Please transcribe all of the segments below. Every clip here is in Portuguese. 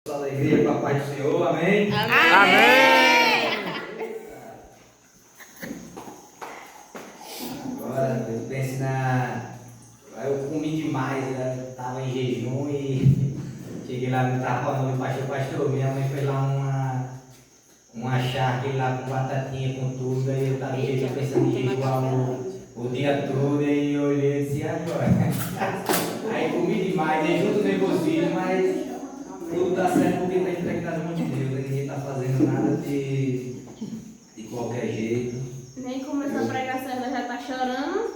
Da igreja, com a paz do Senhor, amém? Amém. Amém. Agora, eu penso eu comi demais, né? Estava em jejum e cheguei lá, no estava falando, pastor, minha mãe fez lá uma charque lá com batatinha, com tudo, aí eu estava em jejum pensando em jejuar o dia todo, aí eu olhei e disse, agora. Aí comi demais, jejum do negócio, mas tudo está certo porque está entregado na mão de Deus, ninguém está fazendo nada de qualquer jeito. Nem começou a pregação, ela já está chorando.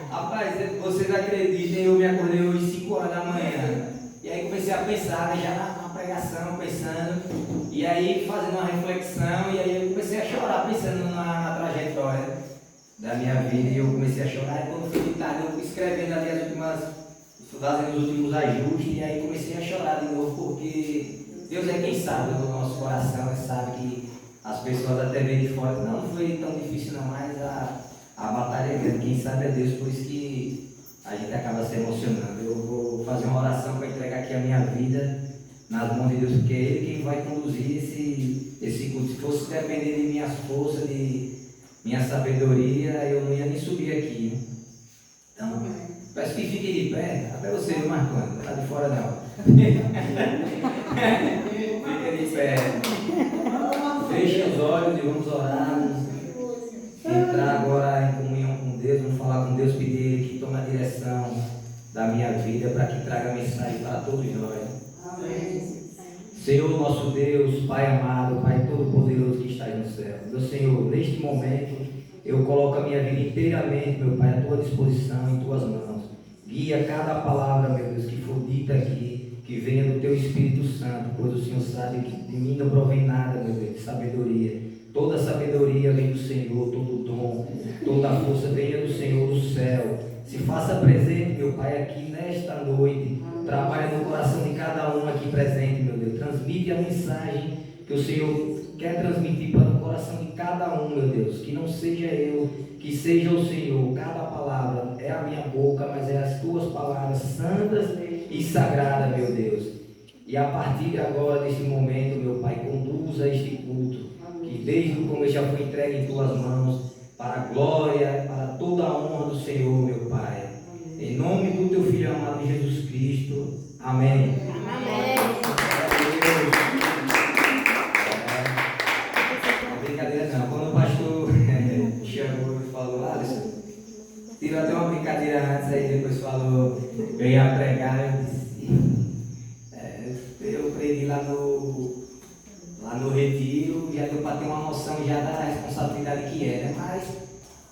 Rapaz, vocês acreditam, eu me acordei hoje 5 horas da manhã. E aí comecei a pensar, né, já na pregação, pensando, e aí fazendo uma reflexão, e aí eu comecei a chorar, pensando na trajetória da minha vida, e eu comecei a chorar, e quando fui de tarde, eu fui escrevendo ali fazendo os últimos ajustes, e aí comecei a chorar de novo, porque Deus é quem sabe no nosso coração, sabe que as pessoas até veem de fora, não foi tão difícil não, mas a batalha é grande, quem sabe é Deus, por isso que a gente acaba se emocionando. Eu vou fazer uma oração para entregar aqui a minha vida nas mãos de Deus, porque é Ele quem vai conduzir esse culto. Se fosse depender de minhas forças, de minha sabedoria, eu não ia nem subir aqui, né? Então, peço que fiquem de pé, até você, Marcando, tá de fora não. Fiquem de pé. Fechem os olhos e vamos orar. Entrar agora em comunhão com Deus, vamos falar com Deus, pedir Ele que tome a direção da minha vida para que traga mensagem para todos nós. Amém. Senhor, nosso Deus, Pai amado, Pai todo-poderoso que está no céu. Meu Senhor, neste momento, eu coloco a minha vida inteiramente, meu Pai, à Tua disposição, em Tuas mãos. Guia cada palavra, meu Deus, que for dita aqui, que venha do Teu Espírito Santo, pois o Senhor sabe que de mim não provém nada, meu Deus, de sabedoria. Toda sabedoria vem do Senhor, todo dom, toda força venha do Senhor do céu. Se faça presente, meu Pai, aqui nesta noite. Trabalha no coração de cada um aqui presente, meu Deus. Transmite a mensagem que o Senhor quer transmitir para o coração de cada um, meu Deus. Que não seja eu, que seja o Senhor. Cada palavra é a minha boca, mas é as tuas palavras santas e sagradas, meu Deus. E a partir de agora, deste momento, meu Pai, conduza este culto, que desde o começo já foi entregue em tuas mãos, para a glória, para toda a honra do Senhor, meu Pai. Em nome do teu Filho amado Jesus Cristo. Amém. Amém. Não é brincadeira não. Quando o pastor chamou e falou, Alisson, tirou até uma brincadeira antes, aí depois falou, eu ia pregar, eu disse, eu preguei lá no retiro, já deu para ter uma noção já da responsabilidade que é, né? Mas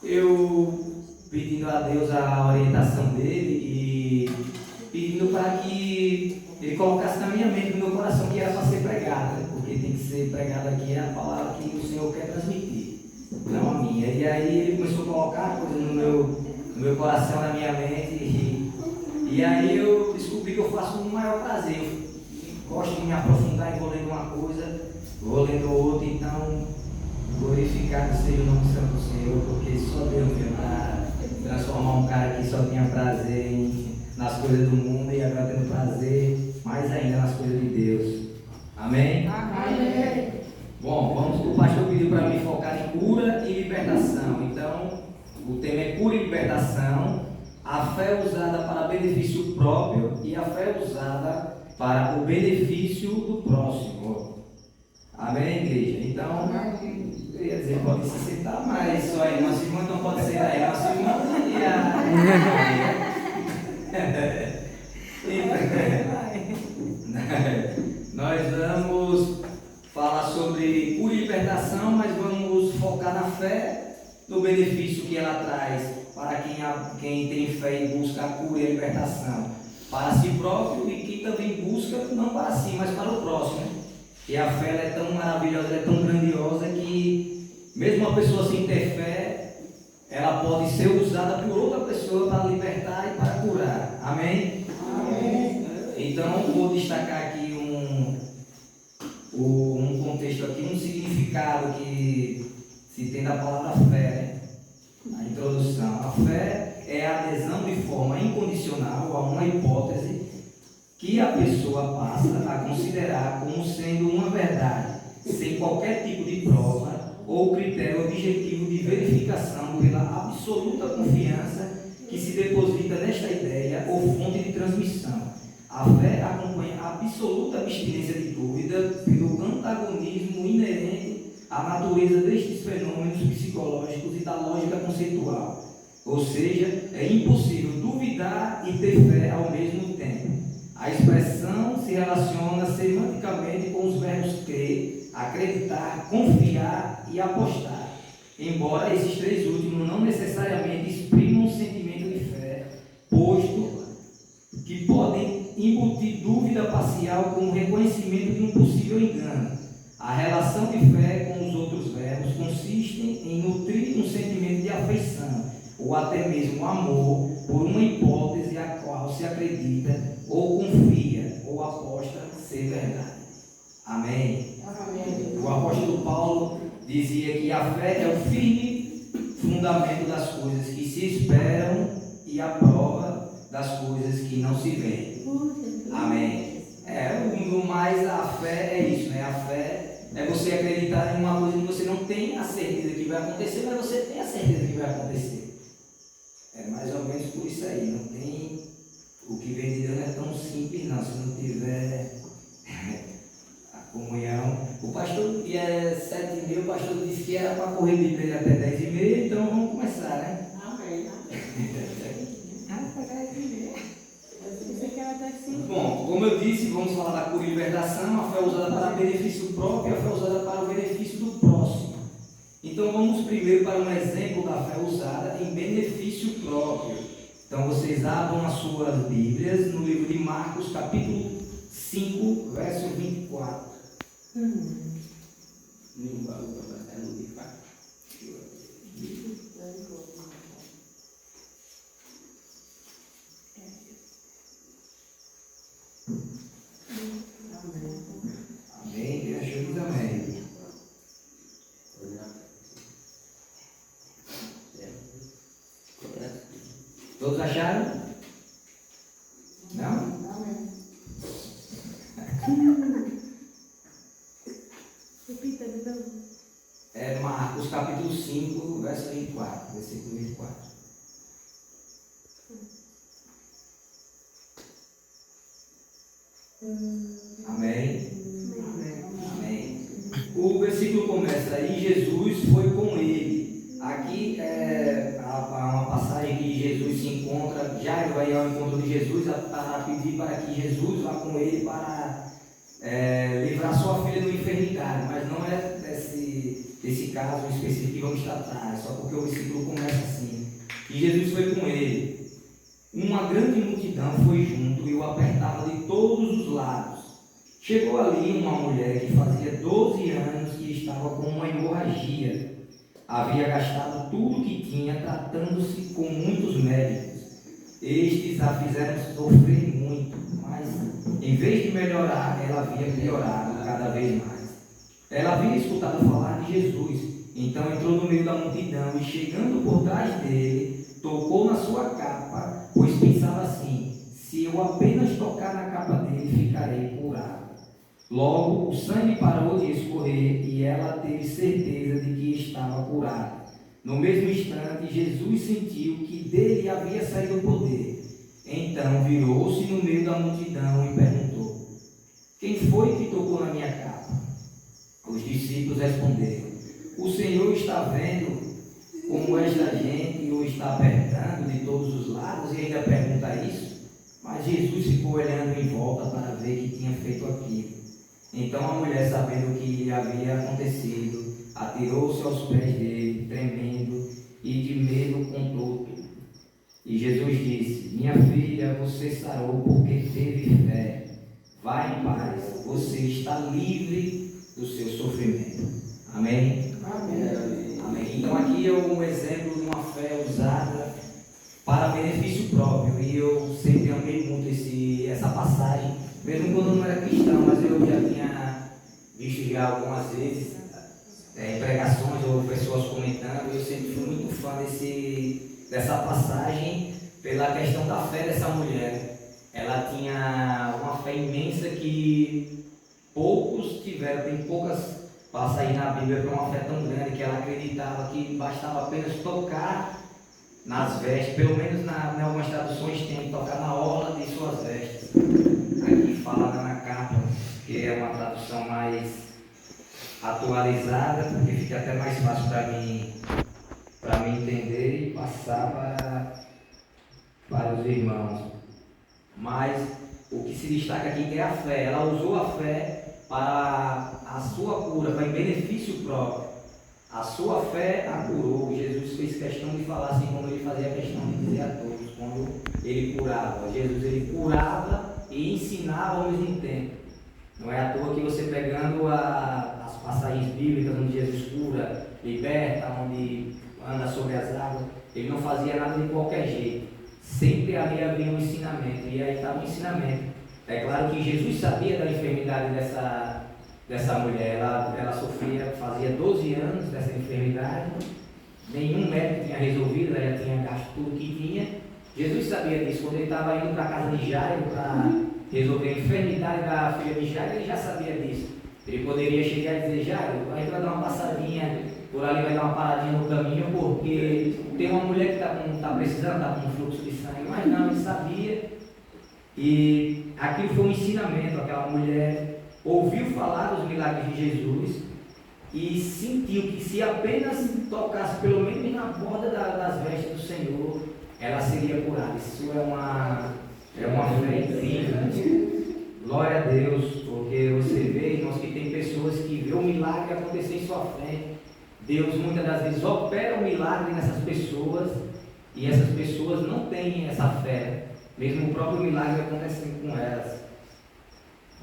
eu pedindo a Deus a orientação dele e pedindo para que ele colocasse na minha mente, no meu coração, que era para ser pregada, né? Porque tem que ser pregada aqui a palavra que o Senhor quer transmitir, não a minha. E aí ele começou a colocar coisas no meu coração, na minha mente, e aí eu descobri que eu faço com o maior prazer. Eu gosto de me aprofundar e vou lendo uma coisa, vou lendo outra, então glorificado seja o nome santo do Senhor, porque só Deus mesmo para transformar um cara que só tinha prazer nas coisas do mundo e agora tendo prazer mais ainda nas coisas de Deus. Amém? Amém. Bom, o pastor pediu para mim focar em cura e libertação. Então, o tema é cura e libertação, a fé usada para benefício próprio e a fé usada para o benefício do próximo. Amém, igreja? Então, eu ia dizer, pode se sentar, mas só aí uma irmã não pode ser aí, nossa irmã Nós vamos falar sobre cura e libertação, mas vamos focar na fé, no benefício que ela traz para quem tem fé e busca a cura e a libertação para si próprio e quem também busca não para si, mas para o próximo. E a fé ela é tão maravilhosa, ela é tão grandiosa que mesmo uma pessoa sem ter fé, ela pode ser usada por outra pessoa para libertar e para curar. Amém? Amém. Então vou destacar aqui um contexto aqui, um significado que se tem da palavra fé, né? A introdução. A fé é a adesão de forma incondicional a uma hipótese que que a pessoa passa a considerar como sendo uma verdade, sem qualquer tipo de prova ou critério objetivo de verificação pela absoluta confiança que se deposita nesta ideia ou fonte de transmissão. A fé acompanha a absoluta abstinência de dúvida pelo antagonismo inerente à natureza destes fenômenos psicológicos e da lógica conceitual. Ou seja, é impossível duvidar e ter fé ao mesmo tempo. A expressão se relaciona semanticamente com os verbos crer, acreditar, confiar e apostar, embora esses três últimos não necessariamente exprimam um sentimento de fé, posto que podem embutir dúvida parcial como reconhecimento de um possível engano. A relação de fé com os outros verbos consiste em nutrir um sentimento de afeição, ou até mesmo amor, por uma hipótese a qual se acredita, ou confia, ou aposta ser verdade. Amém? Amém. O apóstolo Paulo dizia que a fé é o firme fundamento das coisas que se esperam e a prova das coisas que não se veem. Amém? No mais, a fé é isso, né? A fé é você acreditar em uma coisa que você não tem a certeza que vai acontecer, mas você tem a certeza que vai acontecer. É mais ou menos por isso aí. Não tem. O que vem de Deus não é tão simples, não. Se não tiver a comunhão. O pastor, que é 7h30, o pastor disse que era para correr de igreja até 10h30, então vamos começar, né? Amém. Bom, como eu disse, vamos falar da cura e libertação. A fé usada para benefício próprio e a fé usada para o benefício do próximo. Então vamos primeiro para um exemplo da fé usada em benefício próprio. Então vocês abram as suas Bíblias no livro de Marcos, capítulo 5, verso 24. Amém? Quem achou diz amém. Todos acharam? Não? Amém. Repita de novo. É Marcos capítulo 5, verso 24, versículo 24. Amém? Amém. O versículo começa aí, Jesus foi com ele. Aqui é uma passagem que Jesus se encontra, Jairo vai ao encontro de Jesus para pedir para que Jesus vá com ele para livrar sua filha de uma enfermidade, mas não é desse caso específico que vamos tratar, é só porque o versículo começa assim. E Jesus foi com ele. Uma grande multidão foi junto e o apertava de todos os lados. Chegou ali uma mulher que fazia 12 anos que estava com uma hemorragia. Havia gastado tudo que tinha tratando-se com muitos médicos. Estes a fizeram sofrer muito, mas em vez de melhorar, ela havia piorado cada vez mais. Ela havia escutado falar de Jesus, então entrou no meio da multidão e, chegando por trás dele, tocou na sua capa, pois pensava assim: se eu apenas tocar na capa dele, ficarei curado. Logo, o sangue parou de escorrer e ela teve certeza de que estava curada. No mesmo instante, Jesus sentiu que dele havia saído o poder. Então, virou-se no meio da multidão e perguntou: quem foi que tocou na minha capa? Os discípulos responderam: o Senhor está vendo como esta gente o está apertando de todos os lados e ainda pergunta isso? Mas Jesus ficou olhando em volta para ver que tinha feito aquilo. Então a mulher, sabendo o que lhe havia acontecido, atirou-se aos pés dele, tremendo, e de medo contou tudo. E Jesus disse: minha filha, você sarou porque teve fé. Vá em paz, você está livre do seu sofrimento. Amém? Amém. Amém. Então aqui é um exemplo de uma fé usada para benefício próprio. E eu sempre amei muito essa passagem, mesmo quando eu não era cristão, mas eu já tinha visto já algumas vezes em pregações ou pessoas comentando. Eu sempre fui muito fã dessa passagem pela questão da fé dessa mulher. ela tinha uma fé imensa que poucos tiveram, tem poucas passagens na Bíblia para uma fé tão grande que ela acreditava que bastava apenas tocar nas vestes, pelo menos em algumas traduções tem tocar na orla de suas vestes. Aqui fala na capa, que é uma tradução mais atualizada, porque fica até mais fácil para mim entender e passar para os irmãos. Mas o que se destaca aqui é a fé. Ela usou a fé para a sua cura, para em benefício próprio. A sua fé a curou. Jesus fez questão de falar assim, como ele fazia questão de dizer a todos, quando ele curava. Jesus ele curava e ensinava ao mesmo tempo. Não é à toa que você pegando as passagens bíblicas onde Jesus cura, liberta, onde anda sobre as águas, ele não fazia nada de qualquer jeito. Sempre ali havia um ensinamento, e aí estava o ensinamento. É claro que Jesus sabia da enfermidade dessa mulher. Ela sofria, fazia 12 anos dessa enfermidade, nenhum médico tinha resolvido, ela já tinha gasto tudo que tinha. Jesus sabia disso. Quando ele estava indo para a casa de Jairo para resolver a enfermidade da filha de Jairo, ele já sabia disso. Ele poderia chegar e dizer: Jairo, a gente vai dar uma passadinha por ali, vai dar uma paradinha no caminho, porque tem uma mulher que está precisando, está com um fluxo de sangue. Mas não, ele sabia. E aquilo foi um ensinamento. Aquela mulher ouviu falar dos milagres de Jesus e sentiu que se apenas tocasse pelo menos na borda das vestes do Senhor, ela seria curada. Isso é uma fé incrível. Glória a Deus, porque você vê, irmãos, que tem pessoas que vê o milagre acontecer em sua frente. Deus muitas das vezes opera o milagre nessas pessoas e essas pessoas não têm essa fé, mesmo o próprio milagre acontecendo com elas.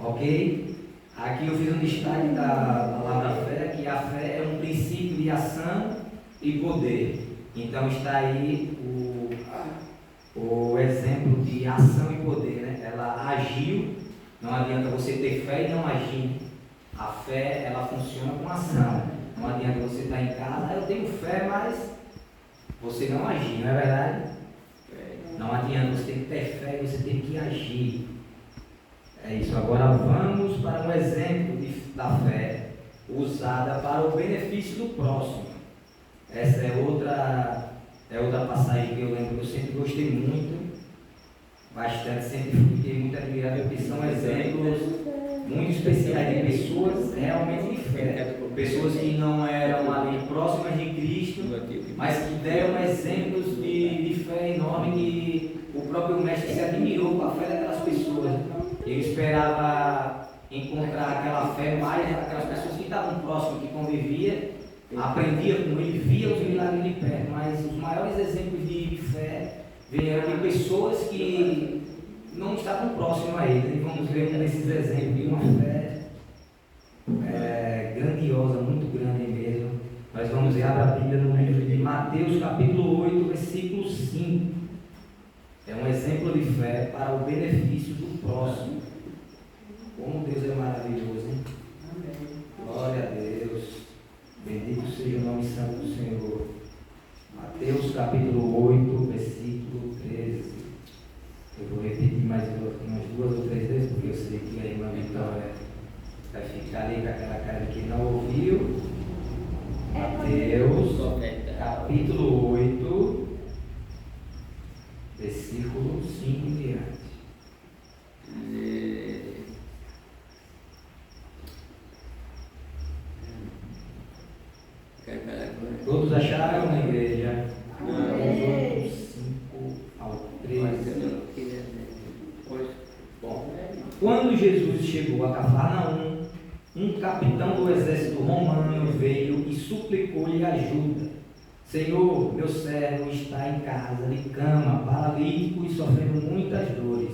Ok? Aqui eu fiz um destaque da palavra fé, que a fé é um princípio de ação e poder. Então está aí o exemplo de ação e poder, né? Ela agiu. Não adianta você ter fé e não agir. A fé, ela funciona com ação. Não adianta você estar em casa: eu tenho fé, mas você não agir, não é verdade? Não adianta, você tem que ter fé e você tem que agir. É isso. Agora vamos para um exemplo da fé usada para o benefício do próximo. Essa é outra passagem que eu lembro que eu sempre gostei muito, bastante, sempre fiquei muito admirado, porque são exemplos muito especiais de pessoas realmente de fé, pessoas que não eram ali próximas de Cristo, mas que deram exemplos de fé enorme, que o próprio mestre se admirou com a fé daquelas pessoas. Ele esperava encontrar aquela fé mais aquelas pessoas que estavam próximas, que convivia, aprendia com ele, via os milagres de perto, mas os maiores exemplos de fé vieram de pessoas que não estavam próximas a ele. E vamos ver um desses exemplos de uma fé grandiosa, muito grande mesmo. Nós vamos ver, abra a Bíblia no livro de Mateus, capítulo 8, versículo 5. É um exemplo de fé para o benefício do próximo. Como Deus é maravilhoso, hein? Glória a Deus. Bendito seja o nome santo do Senhor. Mateus capítulo 8, versículo 13. Eu vou repetir mais umas 2 ou 3 vezes, porque eu sei que a irmã Vitória vai ficar ali com aquela cara que não ouviu. Mateus capítulo 8, versículo 5 em diante. Todos acharam na igreja? Amém. 5 ao 13. Bom, quando Jesus chegou a Cafarnaum, um capitão do exército romano veio e suplicou-lhe ajuda. Senhor, meu servo está em casa, de cama, paralítico e sofrendo muitas dores.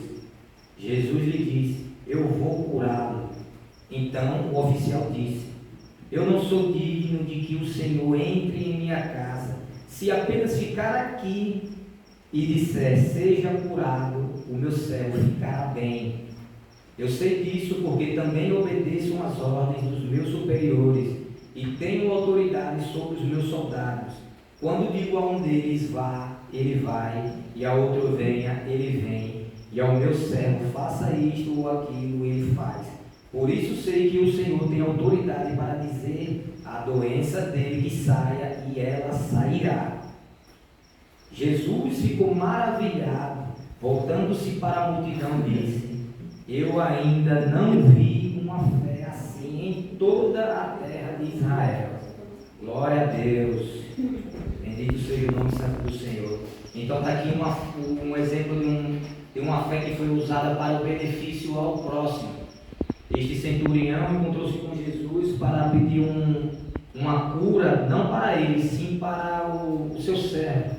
Jesus lhe disse: eu vou curá-lo. Então o oficial disse: eu não sou digno de que o Senhor entre em minha casa. Se apenas ficar aqui e disser: seja curado, o meu servo ficará bem. Eu sei disso porque também obedeço às ordens dos meus superiores e tenho autoridade sobre os meus soldados. Quando digo a um deles: vá, ele vai, e a outro: venha, ele vem. e ao meu servo, faça isto ou aquilo, ele faz. Por isso sei que o Senhor tem autoridade para dizer à doença dele que saia, e ela sairá. Jesus ficou maravilhado, voltando-se para a multidão, disse: eu ainda não vi uma fé assim em toda a terra de Israel. Glória a Deus. Bendito seja o nome santo do Senhor. Então está aqui um exemplo de uma fé que foi usada para o benefício ao próximo. Este centurião encontrou-se com Jesus para pedir uma cura, não para ele, sim para o seu servo,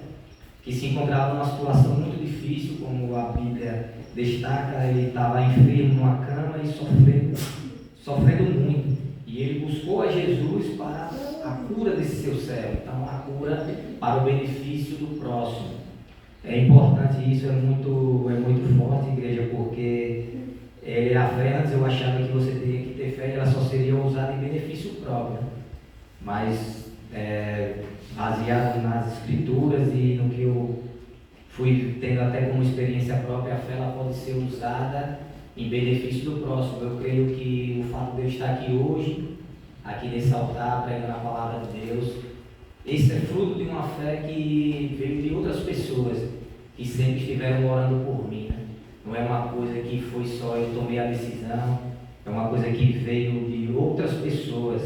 que se encontrava numa situação muito difícil, como a Bíblia destaca. Ele estava enfermo numa cama e sofrendo muito. E ele buscou a Jesus para a cura desse seu servo. Então, a cura para o benefício do próximo. É importante isso, é muito forte, igreja, porque a fé, antes eu achava que você teria que ter fé, ela só seria usada em benefício próprio. Mas, baseado nas escrituras e no que eu fui tendo até como experiência própria, a fé ela pode ser usada em benefício do próximo. Eu creio que o fato de eu estar aqui hoje, aqui nesse altar, pregando a palavra de Deus, esse é fruto de uma fé que veio de outras pessoas que sempre estiveram orando por mim, né? Não é uma coisa que foi só eu tomei a decisão, é uma coisa que veio de outras pessoas.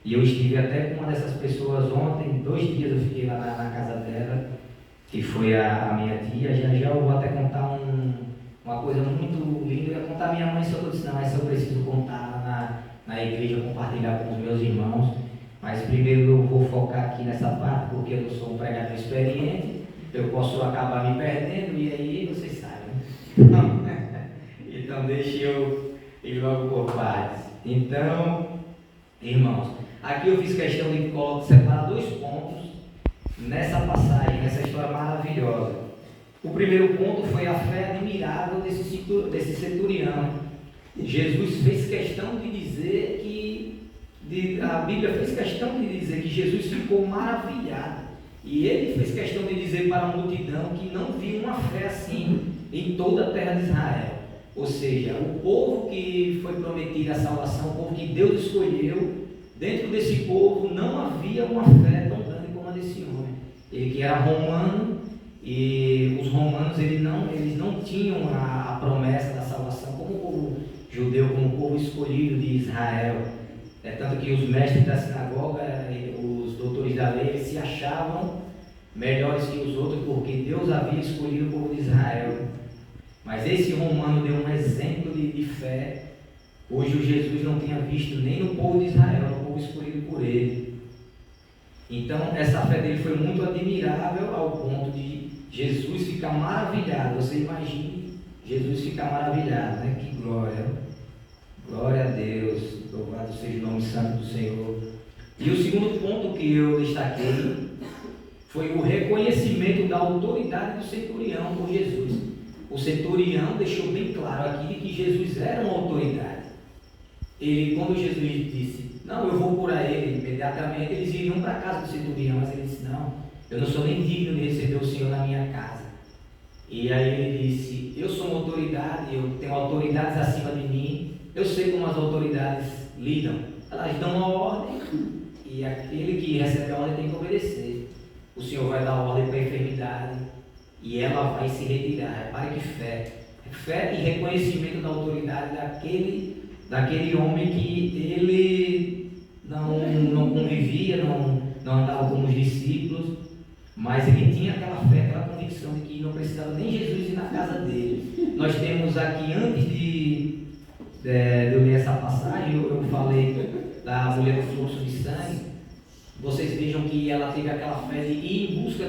E eu estive até com uma dessas pessoas ontem, 2 dias eu fiquei lá na casa dela, que foi a minha tia. Já eu vou até contar uma coisa muito linda. Eu ia contar a minha mãe, só que eu disse, não, essa eu preciso contar na igreja, compartilhar com os meus irmãos. Mas primeiro eu vou focar aqui nessa parte, porque eu não sou um pregador experiente, eu posso acabar me perdendo, e aí vocês sabem. Então deixa eu ir logo por partes. Então, irmãos, aqui eu fiz questão de separar 2 pontos nessa passagem, nessa história maravilhosa. O primeiro ponto foi a fé admirável desse centurião. Jesus fez questão de dizer a Bíblia fez questão de dizer que Jesus ficou maravilhado. E ele fez questão de dizer para a multidão que não viu uma fé assim em toda a terra de Israel. Ou seja, o povo que foi prometido a salvação, o povo que Deus escolheu, dentro desse povo não havia uma fé tão grande como a desse homem. Ele que era romano, e os romanos eles não tinham a promessa da salvação como o povo judeu, como o povo escolhido de Israel. É tanto que os mestres da sinagoga, os doutores da lei, eles se achavam melhores que os outros, porque Deus havia escolhido o povo de Israel. Mas esse romano deu um exemplo de fé, cujo Jesus não tinha visto nem no povo de Israel, no povo escolhido por ele. Então, essa fé dele foi muito admirável, ao ponto de Jesus ficar maravilhado. Você imagine Jesus ficar maravilhado, né? Que glória! Glória a Deus, louvado seja o nome santo do Senhor. E o segundo ponto que eu destaquei foi o reconhecimento da autoridade do centurião por Jesus. O centurião deixou bem claro aqui que Jesus era uma autoridade. Quando Jesus disse, não, eu vou curar ele, imediatamente eles iriam para a casa do centurião, mas ele disse, não, eu não sou nem digno de receber o Senhor na minha casa. E aí ele disse, eu sou uma autoridade, eu tenho autoridades acima de mim, eu sei como as autoridades lidam. Elas dão uma ordem e aquele que recebe a ordem tem que obedecer. O Senhor vai dar ordem para a enfermidade e ela vai se retirar. Repare que fé. Fé e reconhecimento da autoridade daquele homem que ele não convivia, não andava com os discípulos, mas ele tinha aquela fé, aquela convicção de que não precisava nem Jesus ir na casa dele. Nós temos aqui, antes de eu ler essa passagem, eu falei da mulher do fluxo de sangue. Vocês vejam que ela teve aquela fé de ir em busca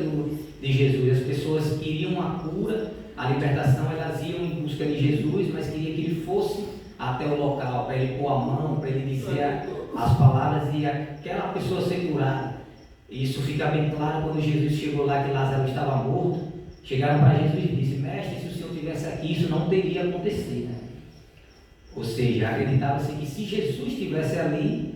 de Jesus. As pessoas queriam a cura, a libertação, elas iam em busca de Jesus, mas queriam que ele fosse até o local, para ele pôr a mão, para ele dizer as palavras e aquela pessoa ser curada. Isso fica bem claro quando Jesus chegou lá, que Lázaro estava morto. Chegaram para Jesus e disse, mestre, se o Senhor estivesse aqui, isso não teria acontecido, né? Ou seja, acreditava-se que se Jesus estivesse ali,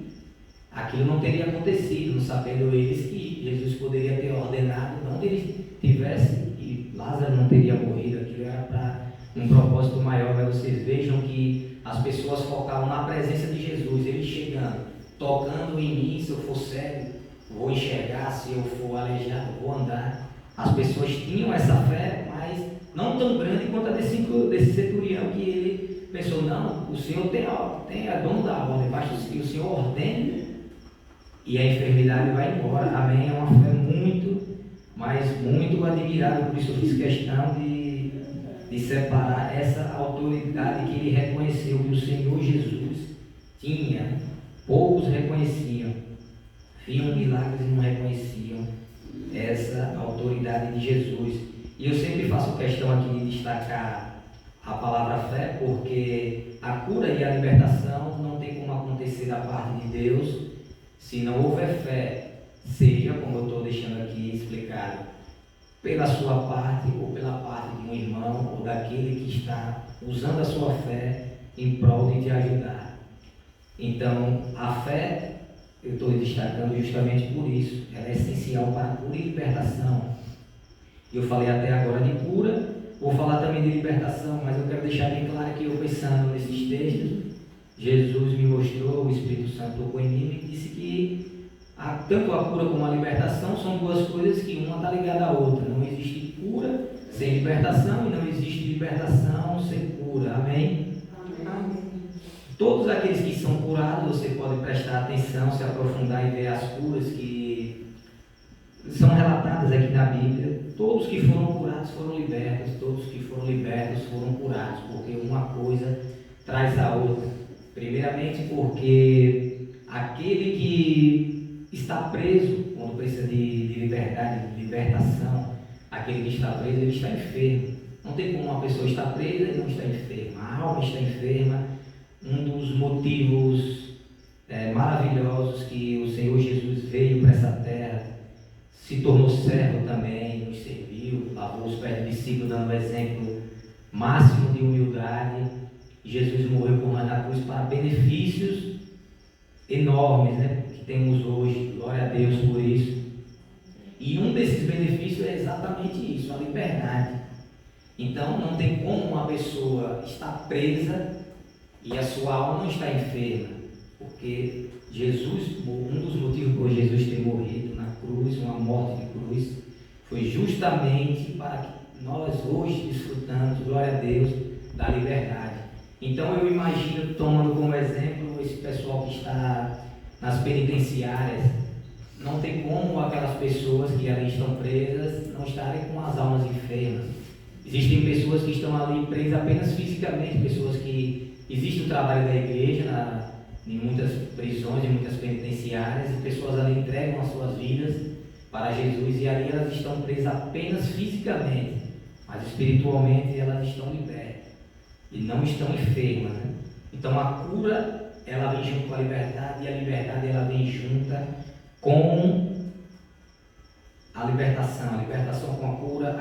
aquilo não teria acontecido, não sabendo eles que Jesus poderia ter ordenado onde ele estivesse e Lázaro não teria morrido. Aquilo era um propósito maior, para vocês vejam que as pessoas focavam na presença de Jesus, ele chegando, tocando em mim. Se eu for cego, vou enxergar; se eu for aleijado, vou andar. As pessoas tinham essa fé, mas não tão grande quanto a desse centurião, que ele pensou: não, o Senhor é dono da ordem, basta que o Senhor ordene e a enfermidade vai embora. Amém? É uma fé muito, mas muito admirável. Por isso eu fiz questão de separar essa autoridade que ele reconheceu, que o Senhor Jesus tinha. Poucos reconheciam, viam milagres e não reconheciam essa autoridade de Jesus. E eu sempre faço questão aqui de destacar a palavra fé, porque a cura e a libertação não tem como acontecer da parte de Deus se não houver fé, seja, como eu estou deixando aqui explicado, pela sua parte ou pela parte de um irmão ou daquele que está usando a sua fé em prol de te ajudar. Então, a fé, eu estou destacando justamente por isso, ela é essencial para a cura e libertação. Eu falei até agora de cura, vou falar também de libertação, mas eu quero deixar bem claro que eu, pensando nesses textos, Jesus me mostrou, o Espírito Santo tocou em mim e disse que tanto a cura como a libertação são duas coisas que uma está ligada à outra. Não existe cura sem libertação e não existe libertação sem cura. Amém? Amém. Todos aqueles que são curados, você pode prestar atenção, se aprofundar e ver as curas que são relatadas aqui na Bíblia. Todos que foram curados foram libertos, todos que foram libertos foram curados, porque uma coisa traz a outra. Primeiramente porque aquele que está preso, quando precisa de liberdade, de libertação, aquele que está preso, ele está enfermo. Não tem como uma pessoa estar presa e não estar enferma. A alma está enferma. Um dos motivos maravilhosos que o Senhor Jesus veio para essa terra, se tornou servo também, nos serviu, lavou os pés do discípulo, dando o exemplo máximo de humildade. Jesus morreu por nós na cruz para benefícios enormes, que temos hoje. Glória a Deus por isso. E um desses benefícios é exatamente isso, a liberdade. Então não tem como uma pessoa estar presa e a sua alma não está enferma, porque Jesus, um dos motivos por Jesus ter morrido na cruz, uma morte de cruz, foi justamente para que nós hoje desfrutamos, glória a Deus, da liberdade. Então eu imagino, tomando como exemplo esse pessoal que está nas penitenciárias, não tem como aquelas pessoas que ali estão presas não estarem com as almas enfermas. Existem pessoas que estão ali presas apenas fisicamente, pessoas que... Existe o trabalho da igreja em muitas prisões, em muitas penitenciárias, e pessoas ali entregam as suas vidas para Jesus, e ali elas estão presas apenas fisicamente, mas espiritualmente elas estão libertas e não estão enfermas, Então a cura, ela vem junto com a liberdade, e a liberdade ela vem junta com a libertação com a cura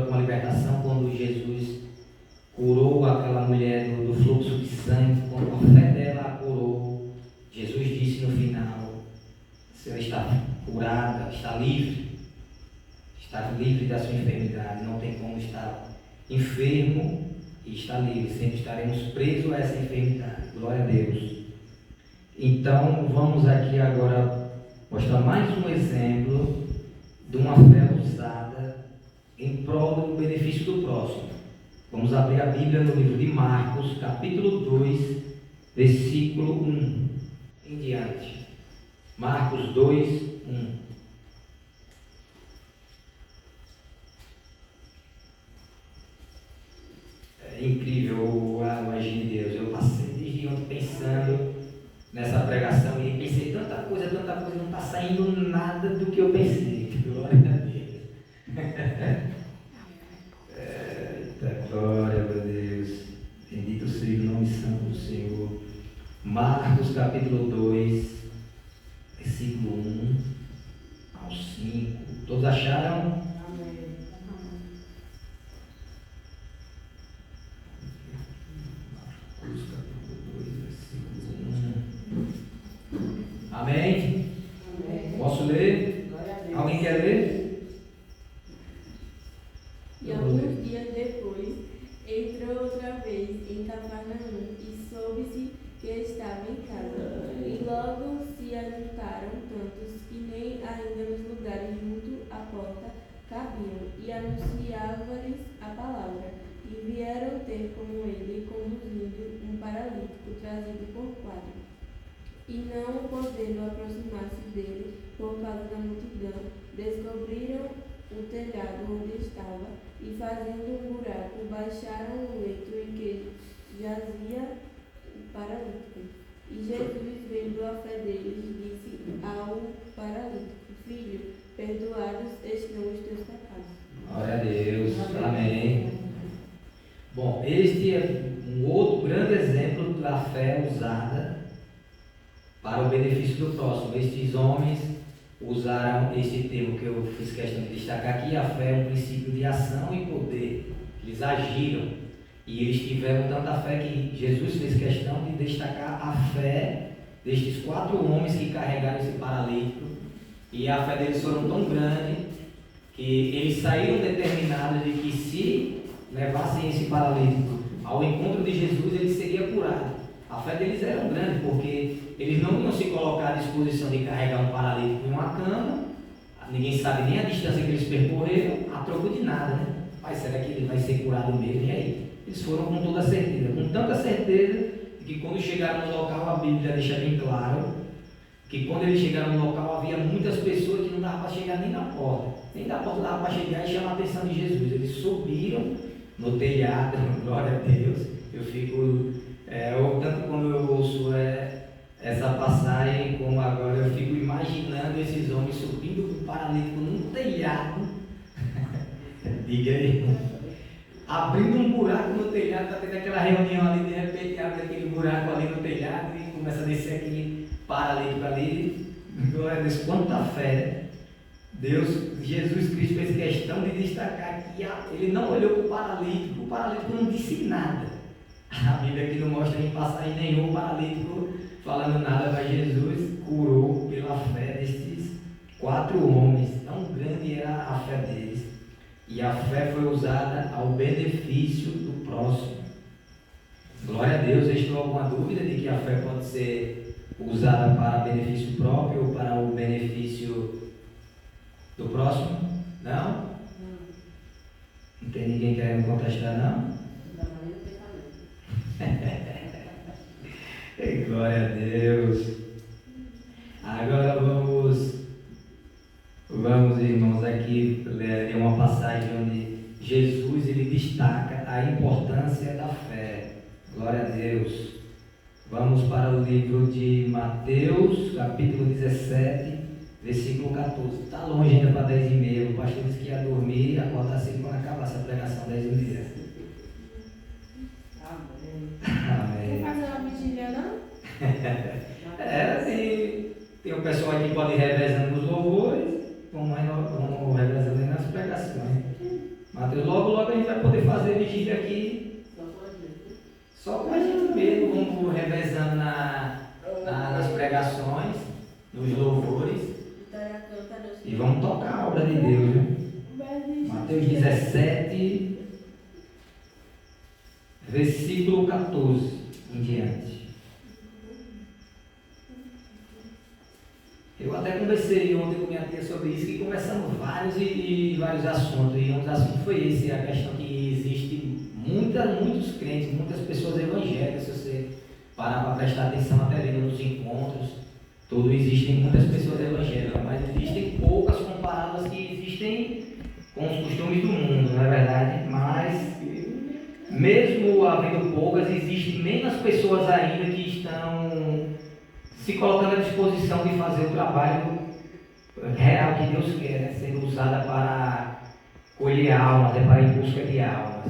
com a libertação. Quando Jesus curou aquela mulher do fluxo de sangue, quando a fé dela a curou, Jesus disse no final: se ela está curada, está livre da sua enfermidade. Não tem como estar enfermo e estar livre, sempre estaremos presos a essa enfermidade. Glória a Deus. Então vamos aqui agora mostrar mais um exemplo de uma fé usada em prol do benefício do próximo. Vamos abrir a Bíblia no livro de Marcos, capítulo 2, versículo 1 em diante. Marcos 2, 1. É incrível a magia de Deus. Eu passei desde ontem pensando nessa pregação e pensei tanta coisa, não está saindo nada do que eu pensei. Glória a Deus. Glória a Deus. Bendito seja o nome santo do Senhor. Marcos capítulo 2, versículo 1 ao 5. Todos acharam? Amém. Marcos capítulo 2, versículo 1. Amém? Amém. Posso ler? Glória a Deus. Alguém quer ler? E alguns dias depois, entrou anunciava-lhes a palavra, e vieram ter com ele, conduzindo um paralítico trazido por quatro. E não podendo aproximar-se dele por causa da multidão, descobriram o telhado onde estava, e fazendo um buraco, baixaram o leito em que jazia o paralítico. E Jesus, vendo a fé deles, disse ao paralítico: Filho, perdoados estão os teus pecados. Glória a Deus. Amém. Bom, este é um outro grande exemplo da fé usada para o benefício do próximo. Estes homens usaram este termo que eu fiz questão de destacar aqui. A fé é um princípio de ação e poder. Eles agiram e eles tiveram tanta fé que Jesus fez questão de destacar a fé destes 4 homens que carregaram esse paralítico, e a fé deles foram tão grande que eles saíram determinados de que se levassem esse paralítico ao encontro de Jesus, ele seria curado. A fé deles era grande, porque eles não iam se colocar à disposição de carregar um paralítico em uma cama. Ninguém sabe nem a distância que eles percorreram, a troco de nada, né? Mas será que ele vai ser curado mesmo? E aí? Eles foram com toda certeza, com tanta certeza, que quando chegaram no local, a Bíblia deixa bem claro que quando eles chegaram no local, havia muitas pessoas que não dava para chegar nem na porta, nem da porta dava para chegar e chamar a atenção de Jesus. Eles subiram no telhado, glória a Deus. Eu fico, tanto quando eu ouço essa passagem, como agora eu fico imaginando esses homens subindo com o paralítico num telhado, diga aí, abrindo um buraco no telhado, está tendo aquela reunião ali, de repente abre aquele buraco ali no telhado e começa a descer aquele paralítico ali. Glória a Deus, quanta fé! Jesus Cristo fez questão de destacar que ele não olhou para o paralítico não disse nada. A Bíblia aqui não mostra em passagem nenhum o paralítico falando nada, mas Jesus curou pela fé destes 4 homens. Tão grande era a fé deles. E a fé foi usada ao benefício do próximo. Glória a Deus. Estou alguma dúvida de que a fé pode ser usada para benefício próprio ou para o benefício do próximo? Não? Não tem ninguém querendo contestar, não? Glória a Deus. Agora vamos, irmãos, aqui ler uma passagem onde Jesus ele destaca a importância da fé. Glória a Deus. Vamos para o livro de Mateus, capítulo 17, versículo 14. Está longe ainda para 10h30. O pastor disse que ia dormir e acordar cedo quando acabasse a pregação 10h30. Amém. Não fazer uma vigília, não? Tem o pessoal aqui que pode ir revezando nos louvores, vamos revezando aí nas pregações. Mateus, logo a gente vai poder fazer vigília aqui. Só com a gente mesmo, vamos revezando nas pregações, nos louvores. E vamos tocar a obra de Deus, viu? Mateus 17, versículo 14 em diante. Eu até conversei ontem com minha tia sobre isso, e conversamos vários assuntos, e um dos assuntos foi esse, a questão que existe muitos crentes, muitas pessoas evangélicas, se você parar para prestar atenção até ali nos encontros, existem muitas pessoas evangélicas, mas existem poucas comparadas que existem com os costumes do mundo, não é verdade? Mas, mesmo havendo poucas, existem menos pessoas ainda que estão se colocando à disposição de fazer o trabalho real que Deus quer, né? Sendo usada para colher almas, para ir em busca de almas.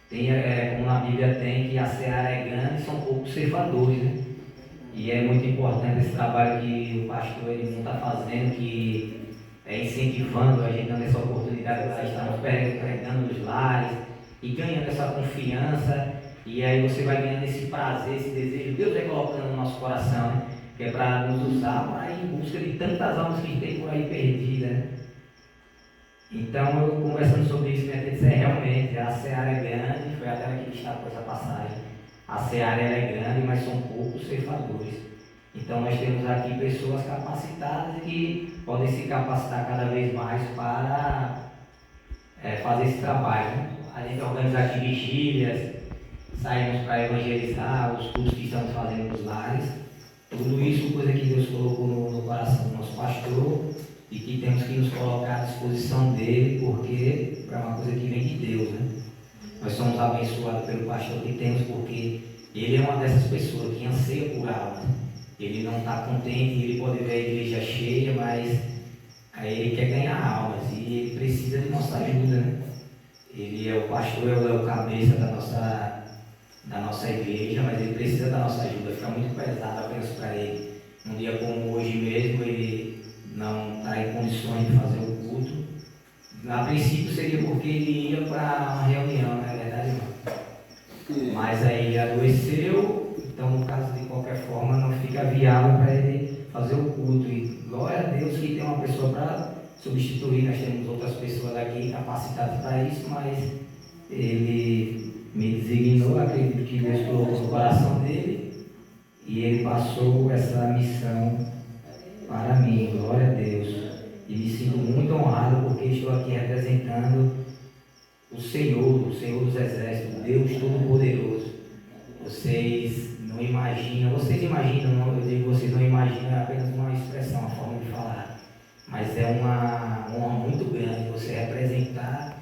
Como na Bíblia tem, que a seara é grande e são poucos ceifadores, né? E é muito importante esse trabalho que o pastor Edmundo está fazendo, que é incentivando a gente dando essa oportunidade para estarmos pregando nos lares e ganhando essa confiança. E aí você vai ganhando esse prazer, esse desejo, Deus vai colocando no nosso coração, né? Que é para nos usar para ir em busca de tantas almas que tem por aí perdidas, né? Então, eu conversando sobre isso, minha tia disse, realmente, a seara é grande, foi até aqui que destacou essa passagem. A seara é grande, mas são poucos ceifadores. Então, nós temos aqui pessoas capacitadas que podem se capacitar cada vez mais para fazer esse trabalho, né? A gente organizar aqui vigílias, saímos para evangelizar os cultos que estamos fazendo nos lares. Tudo isso coisa que Deus colocou no coração do nosso pastor e que temos que nos colocar à disposição dele, porque é uma coisa que vem de Deus, né? Nós somos abençoados pelo pastor que temos, porque ele é uma dessas pessoas que anseia por almas. Ele não está contente, ele pode ver a igreja cheia, mas aí ele quer ganhar almas e ele precisa de nossa ajuda, né? Ele é o pastor, é o cabeça da nossa igreja, mas ele precisa da nossa ajuda. Fica muito pesado apenas para ele. Um dia como hoje mesmo, ele não está em condições de fazer o culto. A princípio seria porque ele ia para uma reunião, não é verdade, irmão? Mas aí ele adoeceu, então no caso de qualquer forma não fica viável para ele fazer o culto. E glória a Deus que tem uma pessoa para substituir. Nós temos outras pessoas aqui capacitadas para isso, mas ele me designou, acredito que Deus colocou no coração dele e ele passou essa missão para mim, glória a Deus. E me sinto muito honrado porque estou aqui representando o Senhor dos Exércitos, Deus Todo-Poderoso. Vocês imaginam, eu digo vocês não imaginam, é apenas uma expressão, uma forma de falar, mas é uma honra muito grande você representar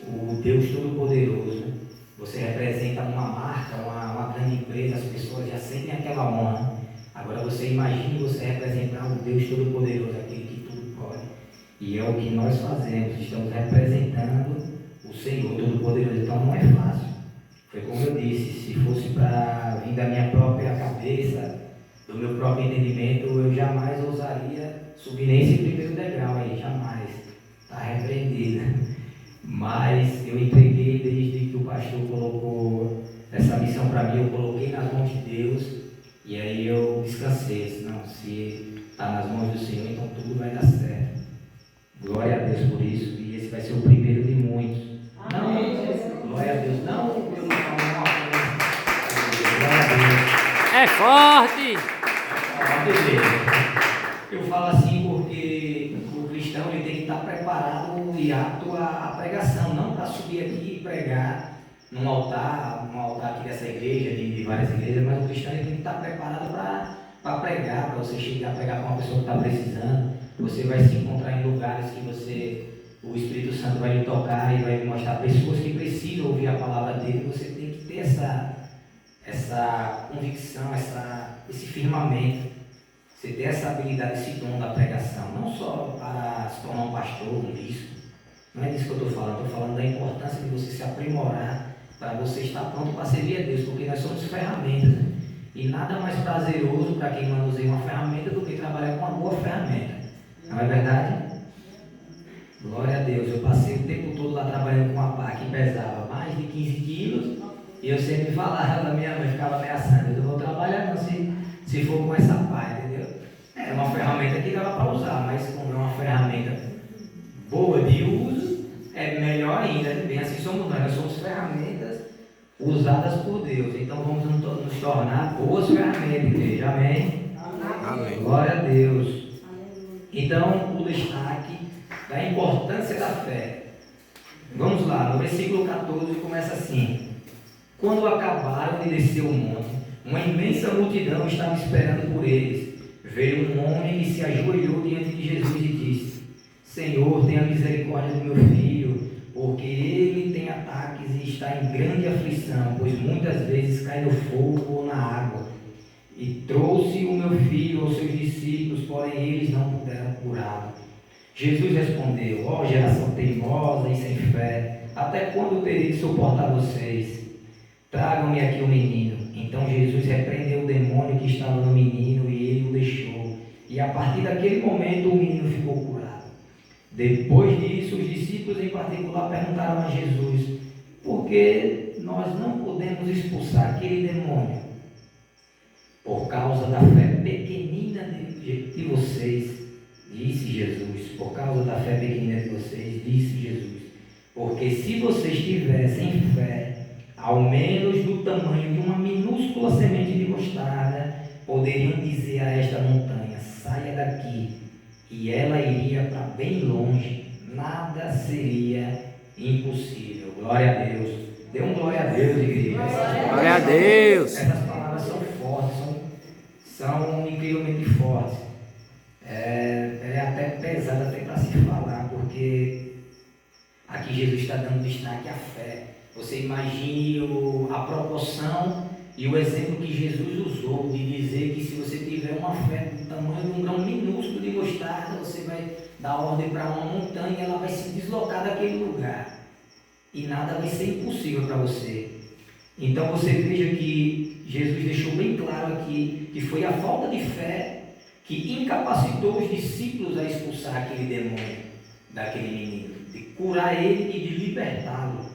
o Deus Todo-Poderoso. Você representa uma marca, uma grande empresa, as pessoas já sentem aquela honra. Agora você imagine você representar o Deus Todo-Poderoso, aquele que tudo pode. E é o que nós fazemos, estamos representando o Senhor Todo-Poderoso, então não é fácil. Foi como eu disse, se fosse para vir da minha própria cabeça, do meu próprio entendimento, eu jamais ousaria subir nesse primeiro degrau aí, jamais. Está repreendido. Mas eu entreguei desde que o pastor colocou essa missão para mim, eu coloquei nas mãos de Deus e aí eu descansei. Disse, não, se está nas mãos do Senhor, então tudo vai dar certo. Glória a Deus por isso, e esse vai ser o primeiro de muitos. Amém. Não, glória a Deus, não, eu não falo uma coisa. Glória a Deus. É forte! Eu falo assim porque o cristão ele tem que estar preparado e apto à pregação, não para subir aqui e pregar num altar, aqui dessa igreja, de várias igrejas, mas o cristão ele tem que estar preparado para pregar, para você chegar a pregar para uma pessoa que está precisando. Você vai se encontrar em lugares que o Espírito Santo vai lhe tocar e vai lhe mostrar pessoas que precisam ouvir a palavra dele. Você tem que ter essa convicção, esse firmamento. Você ter essa habilidade, esse dom da pregação, não só para se tornar um pastor, um bispo. Não é disso que eu estou falando da importância de você se aprimorar para você estar pronto para servir a Deus, porque nós somos ferramentas, né? E nada mais prazeroso para quem manuseia uma ferramenta do que trabalhar com uma boa ferramenta. Não é verdade? Glória a Deus, eu passei o tempo todo lá trabalhando com uma pá que pesava mais de 15 quilos e eu sempre falava, a minha mãe ficava ameaçando, eu não vou trabalhar não se for com essa pá, entendeu? É uma ferramenta que dava para usar, mas como é uma ferramenta boa de uso, é melhor ainda, bem assim somos nós somos ferramentas usadas por Deus, então vamos nos tornar boas ferramentas, igreja, amém? Amém. Glória a Deus. Então, o destaque da importância da fé. Vamos lá, no versículo 14 começa assim: quando acabaram de descer o monte, uma imensa multidão estava esperando por eles. Veio um homem e se ajoelhou diante de Jesus e disse: Senhor, tenha misericórdia do meu filho, porque ele tem ataques e está em grande aflição, pois muitas vezes cai no fogo ou na água. E trouxe o meu filho aos seus discípulos, porém eles não puderam curá-lo. Jesus respondeu: ó geração teimosa e sem fé, até quando terei de suportar vocês? Tragam-me aqui o menino. Então Jesus repreendeu o demônio que estava no menino e ele o deixou. E a partir daquele momento o menino ficou curado. Depois disso, os discípulos em particular perguntaram a Jesus: por que nós não podemos expulsar aquele demônio? Por causa da fé pequenina de vocês, disse Jesus. Por causa da fé pequenina de vocês, disse Jesus. Porque se vocês tivessem fé, ao menos do tamanho de uma minúscula semente de mostarda, poderiam dizer a esta montanha: saia daqui, e ela iria para bem longe, nada seria impossível. Glória a Deus. Dê um glória a Deus, igreja. Glória a Deus. Essas palavras são fortes, são incrivelmente fortes. É até pesado até para se falar, porque aqui Jesus está dando destaque à fé. Você imagine a proporção e o exemplo que Jesus usou de dizer que se você tiver uma fé do tamanho de um grão minúsculo de mostarda, você vai dar ordem para uma montanha e ela vai se deslocar daquele lugar. E nada vai ser impossível para você. Então você veja que Jesus deixou bem claro aqui que foi a falta de fé que incapacitou os discípulos a expulsar aquele demônio daquele menino, de curar ele e de libertá-lo.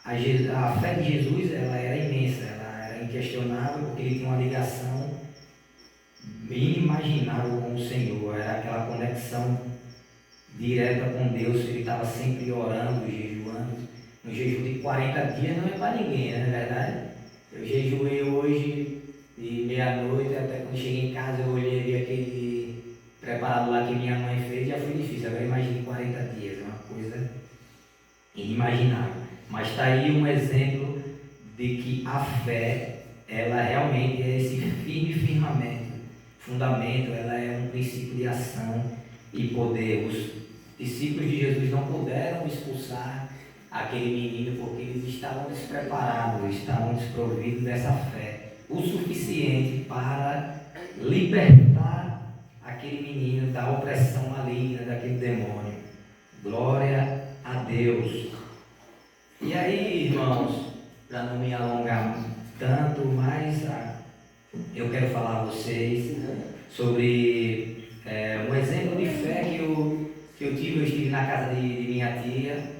A fé de Jesus, ela era imensa, ela era inquestionável, porque ele tinha uma ligação inimaginável com o Senhor, era aquela conexão direta com Deus. Ele estava sempre orando, jejuando. No jejum de 40 dias não é para ninguém, não é verdade? Eu jejuei hoje de meia-noite até quando cheguei em casa, eu olhei ali aquele preparado lá que minha mãe fez, já foi difícil. Agora imagine 40 dias, é uma coisa inimaginável. Mas está aí um exemplo de que a fé, ela realmente é esse firme fundamento, ela é um princípio de ação e poder. Os discípulos de Jesus não puderam expulsar aquele menino porque eles estavam despreparados, estavam desprovidos dessa fé o suficiente para libertar aquele menino da opressão maligna daquele demônio. Glória a Deus. E aí, irmãos, para não me alongar tanto, mas eu quero falar a vocês sobre um exemplo de fé que eu tive. Eu estive na casa de minha tia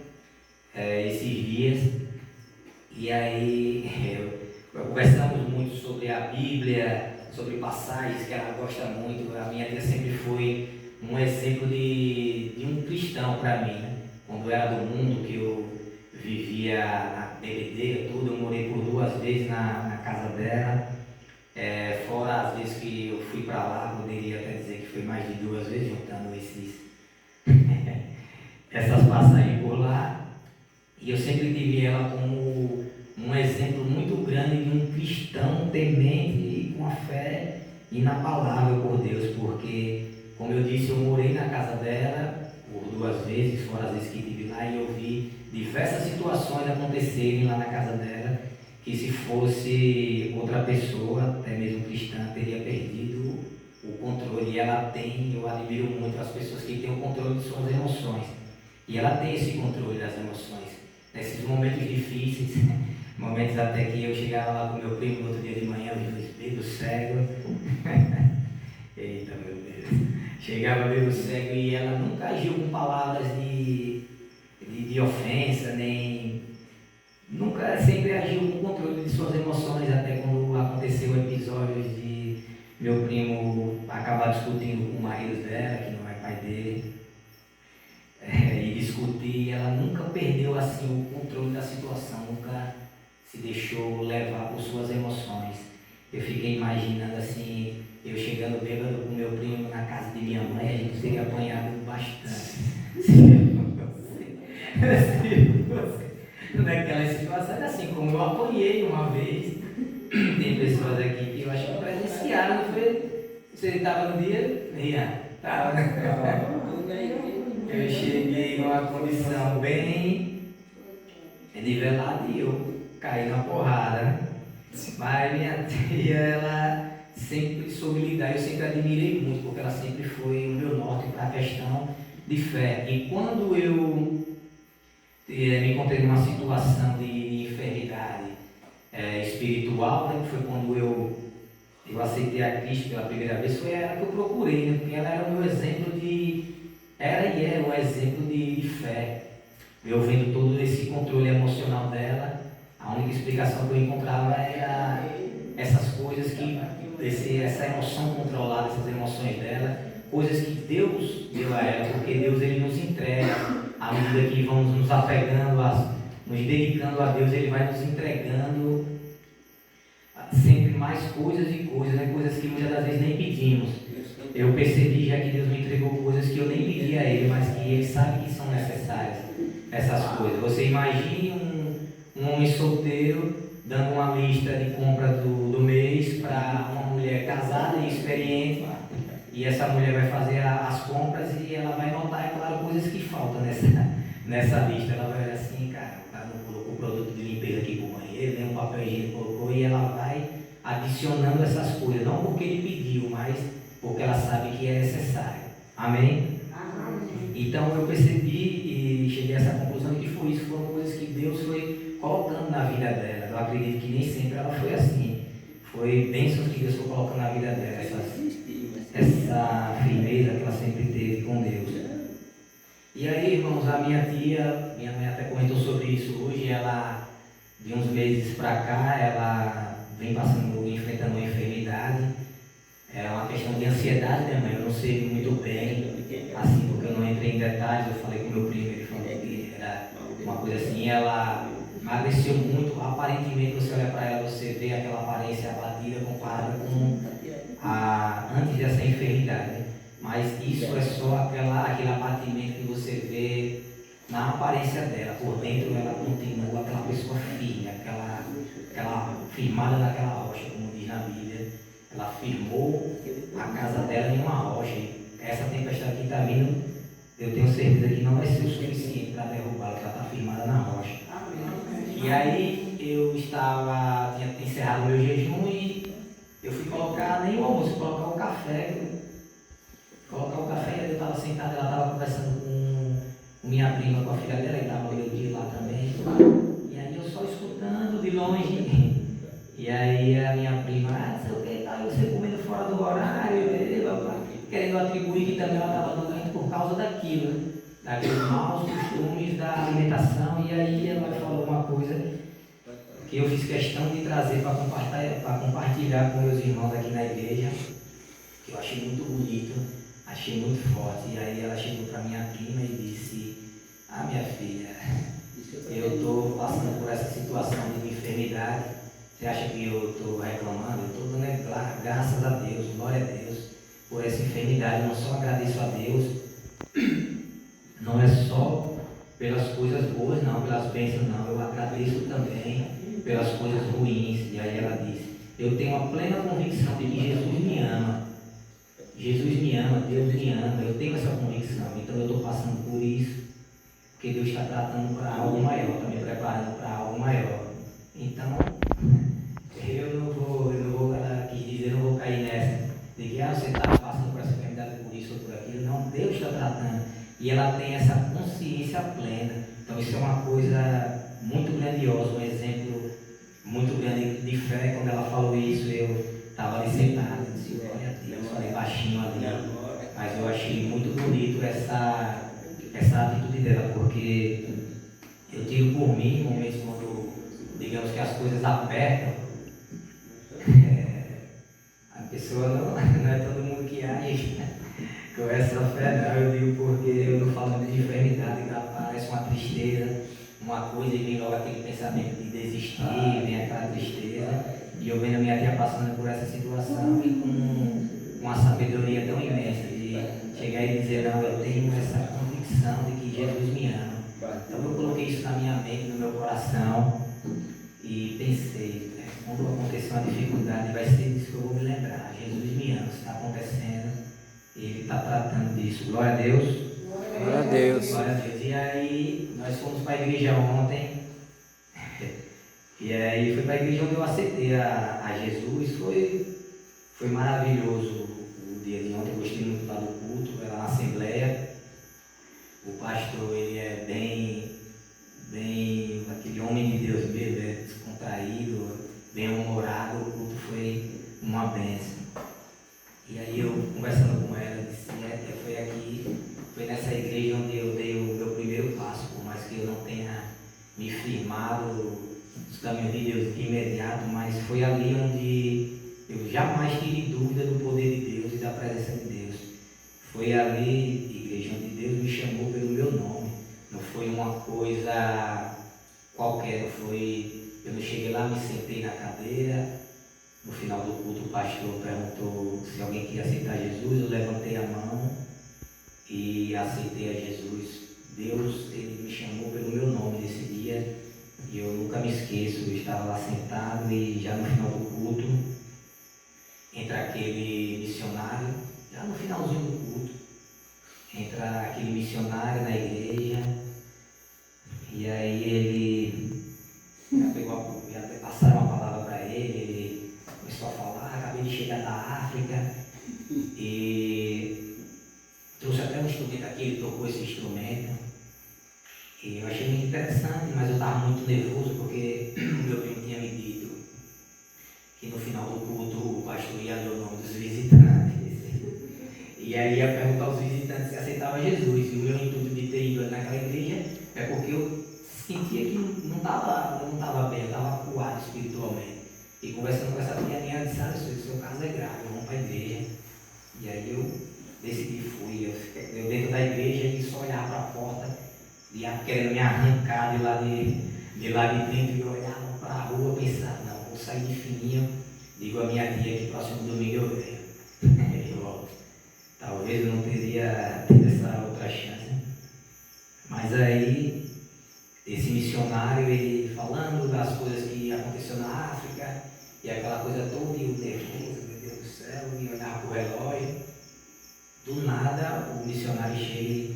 esses dias, e aí conversamos muito sobre a Bíblia, sobre passagens que ela gosta muito. A minha tia sempre foi um exemplo de um cristão para mim, né? Quando eu era do mundo, que eu vivia na bebedeira, tudo, eu morei por 2 vezes na casa dela, fora as vezes que eu fui para lá, poderia até dizer que foi mais de 2 vezes, juntando essas passagens por lá. E eu sempre tive ela como um exemplo muito grande de um cristão temente e com a fé e na palavra por Deus, porque, como eu disse, eu morei na casa dela por 2 vezes, fora as vezes que estive lá, e eu vi diversas situações acontecerem lá na casa dela, que se fosse outra pessoa, até mesmo cristã, teria perdido o controle. E ela tem, eu admiro muito as pessoas que têm o controle de suas emoções, e ela tem esse controle das emoções. Nesses momentos difíceis, momentos até que eu chegava lá com meu primo no outro dia de manhã, meio cego. Eita, meu Deus. Chegava meio cego e ela nunca agiu com palavras de ofensa, nem... Nunca, sempre agiu com controle de suas emoções, até quando aconteceu episódios de meu primo acabar discutindo com o marido dela, que não é pai dele. E discutir, ela nunca perdeu assim o controle da situação, nunca se deixou levar por suas emoções. Eu fiquei imaginando assim, eu chegando bêbado com meu primo na casa de minha mãe, a gente teria apanhado bastante. Naquela situação, assim como eu apanhei uma vez, tem pessoas aqui que eu acho que presenciaram, não foi? Você estava no dia? Estava, né? Eu cheguei numa condição bem nivelada e eu caí na porrada, né? Mas minha tia, ela sempre soube lidar, eu sempre admirei muito, porque ela sempre foi o meu norte para a questão de fé. E quando eu me encontrei numa situação de enfermidade espiritual, né, que foi quando eu aceitei a Cristo pela primeira vez, foi ela que eu procurei, né, porque ela era o meu exemplo era e é um exemplo de fé. Eu vendo todo esse controle emocional dela, a única explicação que eu encontrava era essas coisas essa emoção controlada, essas emoções dela, coisas que Deus deu a ela, porque Deus ele nos entrega, à medida que vamos nos apegando, nos dedicando a Deus, Ele vai nos entregando sempre mais coisas e coisas, né? Coisas que muitas das vezes nem pedimos. Eu percebi já que Deus me entregou coisas que eu nem pedi a Ele, mas que Ele sabe que são necessárias. essas coisas. Você imagine um homem solteiro dando uma lista de compra do mês para uma mulher casada e experiente, e essa mulher vai fazer as compras e ela vai notar, é claro, coisas que faltam nessa lista. Ela vai olhar assim, cara, o cara não colocou produto de limpeza aqui pro banheiro, nem um papel higiênico colocou, e ela vai adicionando essas coisas, não porque ele pediu, mas porque ela sabe que é necessário. Amém? Então eu percebi e cheguei a essa conclusão de que foi isso, foram coisas que Deus foi colocando na vida dela. Eu acredito que nem sempre ela foi assim. Foi bênçãos que Deus foi colocando na vida dela, essa firmeza que ela sempre teve com Deus. E aí, irmãos, a minha mãe até comentou sobre isso hoje. Ela, de uns meses para cá, ela vem enfrentando uma enfermidade. É uma questão de ansiedade, né, mãe? Eu não sei muito bem, assim, porque eu não entrei em detalhes. Eu falei com meu primo, ele falou que era uma coisa assim. Ela emagreceu muito. Aparentemente, você olha para ela, você vê aquela aparência abatida comparada com antes dessa enfermidade, né? Mas isso é só aquele abatimento que você vê na aparência dela. Por dentro, ela continua aquela pessoa firme, aquela firmada naquela rocha, como diz na Bíblia. Ela firmou a casa dela em uma rocha. E essa tempestade que está vindo, eu tenho certeza que não vai ser o suficiente para derrubá-la, porque ela está firmada na rocha. E aí eu tinha encerrado o meu jejum e eu fui colocar nem o almoço, colocar o café. E eu estava sentado, ela estava conversando com minha prima, com a filha dela, e estava eu de lá também. E aí eu só escutando de longe. E aí a minha prima, não sei o que, tá, você comendo fora do horário, querendo atribuir que também ela estava doente por causa daquilo, né? Daqueles maus costumes da alimentação. E aí ela falou uma coisa que eu fiz questão de trazer para compartilhar com meus irmãos aqui na igreja, que eu achei muito bonito, achei muito forte. E aí ela chegou para minha prima e disse: minha filha, eu estou passando por essa situação de enfermidade. Você acha que eu estou reclamando? Eu estou dando graças a Deus, glória a Deus, por essa enfermidade. Eu não só agradeço a Deus, não é só pelas coisas boas, não, pelas bênçãos, não. Eu agradeço também pelas coisas ruins. E aí ela disse: eu tenho a plena convicção de que Jesus me ama. Jesus me ama, Deus me ama. Eu tenho essa convicção. Então eu estou passando por isso, porque Deus está tratando para algo maior, está me preparando para algo maior. Então, eu não vou, ela quis dizer, eu não vou cair nessa, de que você está passando por essa enfermidade por isso ou por aquilo. Não, Deus está tratando. E ela tem essa consciência plena. Então isso é uma coisa muito grandiosa, um exemplo muito grande de fé. Quando ela falou isso, eu estava ali sentado, eu disse: glória a Deus, falei baixinho ali. Mas eu achei muito bonito essa atitude dela, porque eu digo por mim, momentos quando, digamos que as coisas apertam, a pessoa não é todo mundo que age com essa fé, não. Eu digo porque eu não falo de enfermidade, que parece uma tristeza, uma coisa, e vem logo aquele pensamento de desistir, vem aquela tristeza. E eu vendo a minha tia passando por essa situação e com uma sabedoria tão imensa de chegar e dizer: não, eu tenho essa convicção de que Jesus me ama. Então eu coloquei isso na minha mente, no meu coração, e pensei: quando acontecer uma dificuldade, vai ser disso que eu vou me lembrar. Jesus me ama, está acontecendo, Ele está tratando disso. Glória a Deus. Glória a Deus. Glória a Deus. E aí, nós fomos para a igreja ontem. E aí foi para a igreja onde eu aceitei a Jesus. Foi maravilhoso o dia de ontem. Eu gostei muito lá do culto, era na Assembleia. O pastor, ele é bem aquele homem de Deus mesmo, descontraído, bem humorado. O culto foi uma bênção. E aí eu, conversando com ela, disse: foi nessa igreja onde eu dei o meu primeiro passo, por mais que eu não tenha me firmado nos caminhos de Deus de imediato, mas foi ali onde eu jamais tive dúvida do poder de Deus e da presença de Deus. Foi ali, igreja, onde Deus me chamou pelo meu nome. Não foi uma coisa qualquer, eu não cheguei lá, me sentei na cadeira. No final do culto, o pastor perguntou se alguém queria aceitar Jesus. Eu levantei a mão e aceitei a Jesus Deus ele me chamou pelo meu nome nesse dia e eu nunca me esqueço. Eu estava lá sentado e já no final do culto entra aquele missionário, já no finalzinho do culto, entra aquele missionário na igreja e aí ele já passaram uma palavra para ele começou a falar, acabei de chegar da África e trouxe até um instrumento aqui, ele tocou esse instrumento e eu achei muito interessante, mas eu estava muito nervoso porque o meu primo tinha me dito que no final do culto o pastor ia ler o nome dos visitantes e aí ia perguntar aos visitantes se aceitavam Jesus. E o meu intuito de ter ido naquela igreja é porque eu sentia que não estava bem, eu estava acuado espiritualmente. E conversando com essa minha disse, o seu caso é grave, vamos para a igreja. E aí eu decidi, fui. Eu dentro da igreja e só olhava para a porta, ia querendo me arrancar de lá de dentro e olhava para a rua, pensava, não, vou sair de fininho, digo a minha tia que próximo domingo eu venho. Eu volto. Talvez eu não teria tido essa outra chance. Mas aí, esse missionário, ele falando das coisas que aconteceu na África, e aquela coisa toda, e o nervoso, meu Deus do céu, e olhar para o relógio. Do nada, o missionário chega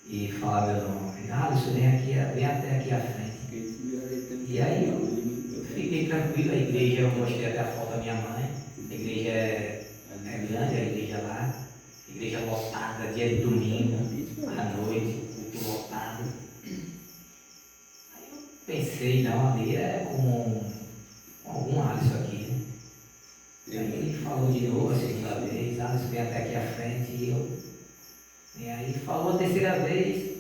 e fala meu nome. Alisson, vem até aqui à frente. E aí eu fiquei tranquilo, a igreja, eu mostrei até a foto da minha mãe. A igreja é grande, a igreja lá. Igreja lotada, dia de domingo, à noite, culto lotado. Aí eu pensei, não, ali é com algum Alisson aqui, né? Aí ele falou de novo a segunda vez, Alisson vem até aqui à frente e aí falou a terceira vez.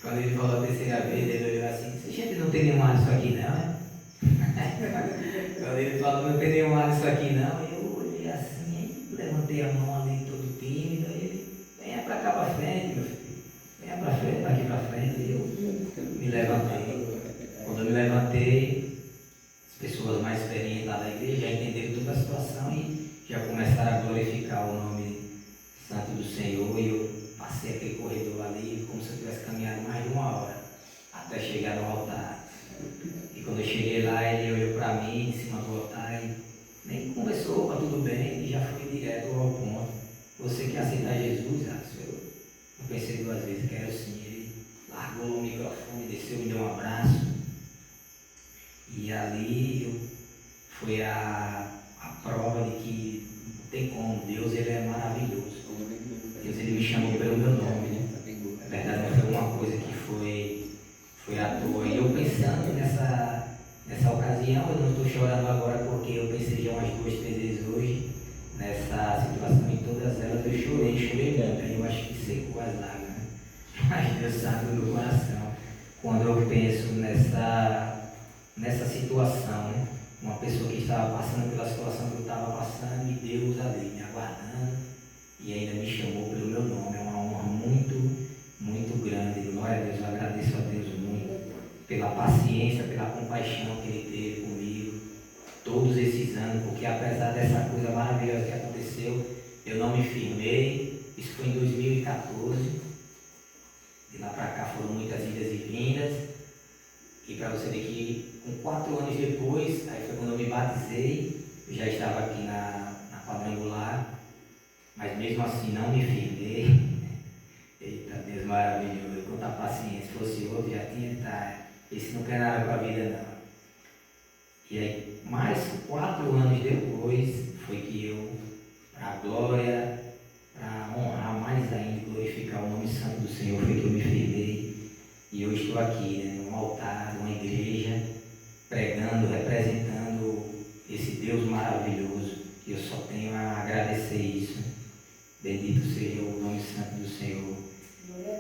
Quando ele falou a terceira vez, ele olhou assim, gente, não tem nenhum Alisson aqui não, né? Quando ele falou, não tem nenhum Alisson aqui não, eu olhei assim, levantei a mão ali todo tímido, aí ele, venha pra cá pra frente, meu filho, venha pra frente, aqui pra frente, e eu me levantei. Quando eu me levantei, as pessoas mais experientes lá da igreja já entenderam toda a situação e já começaram a glorificar o nome santo do Senhor, e eu passei aquele corredor ali como se eu tivesse caminhado mais de uma hora até chegar no altar. E quando eu cheguei lá, ele olhou para mim em cima do altar e nem conversou, tá tudo bem, e já foi direto ao ponto. Você quer aceitar Jesus? Eu pensei duas vezes, quero sim. Ele largou o microfone, desceu, me deu um abraço. E ali foi a prova de que não tem como, Deus ele é maravilhoso. Deus ele me chamou pelo meu nome, né? Na verdade não foi uma coisa que foi à toa. E eu pensando nessa ocasião, eu não estou chorando agora porque eu pensei já umas 2, 3 vezes hoje nessa situação, em todas elas eu chorei muito, aí eu acho que secou as lágrimas. Mas Deus sabe o meu coração quando eu penso nessa situação, né? Uma pessoa que estava passando pela situação que eu estava passando e Deus ali me aguardando e ainda me chamou pelo meu nome. É uma honra muito, muito grande. Glória a Deus, eu agradeço a Deus muito pela paciência, pela compaixão que Ele teve comigo todos esses anos, porque apesar dessa coisa maravilhosa que aconteceu, eu não me firmei. Isso foi em 2014. De lá para cá foram muitas idas e vindas. E para você ver que com 4 anos depois, aí foi quando eu me batizei, eu já estava aqui na quadrangular, mas mesmo assim não me firmei. Eita, Deus maravilhoso, quanta paciência, se fosse outro já tinha, tá, esse não quer nada com a vida não. E aí, mais 4 anos depois, foi que eu, para a glória, para honrar mais ainda, glorificar o nome santo do Senhor, foi que eu me firmei. E eu estou aqui, né, num altar, numa igreja, pregando, representando esse Deus maravilhoso. E eu só tenho a agradecer isso. Bendito seja o nome santo do Senhor.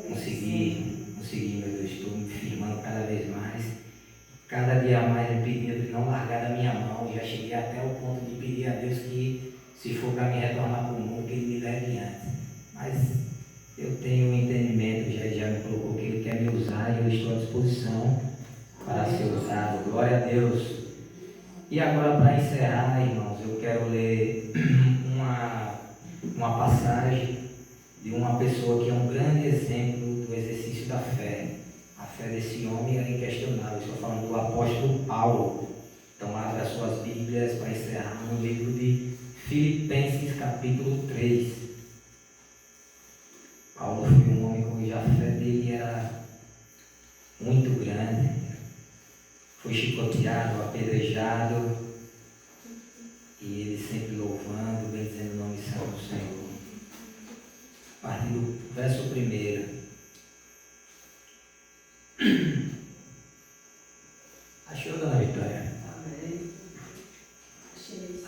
Consegui, meu Deus, estou me firmando cada vez mais. Cada dia mais me pedindo de não largar da minha mão. Já cheguei até o ponto de pedir a Deus que, se for para me retornar para o mundo, que Ele me leve antes. Mas eu tenho um entendimento, já me colocou que Ele quer me usar e eu estou à disposição para ser usado. Glória a Deus. E agora, para encerrar, irmãos, eu quero ler uma passagem de uma pessoa que é um grande exemplo do exercício da fé. A fé desse homem era inquestionável. Estou falando do apóstolo Paulo. Então, abra as suas Bíblias para encerrar no livro de Filipenses, capítulo 3. Paulo foi um homem cuja fé dele era muito grande. Foi chicoteado, apedrejado, e ele sempre louvando, bendizendo o nome santo do Senhor. A partir do verso 1. Achou, dona Vitória? Amém.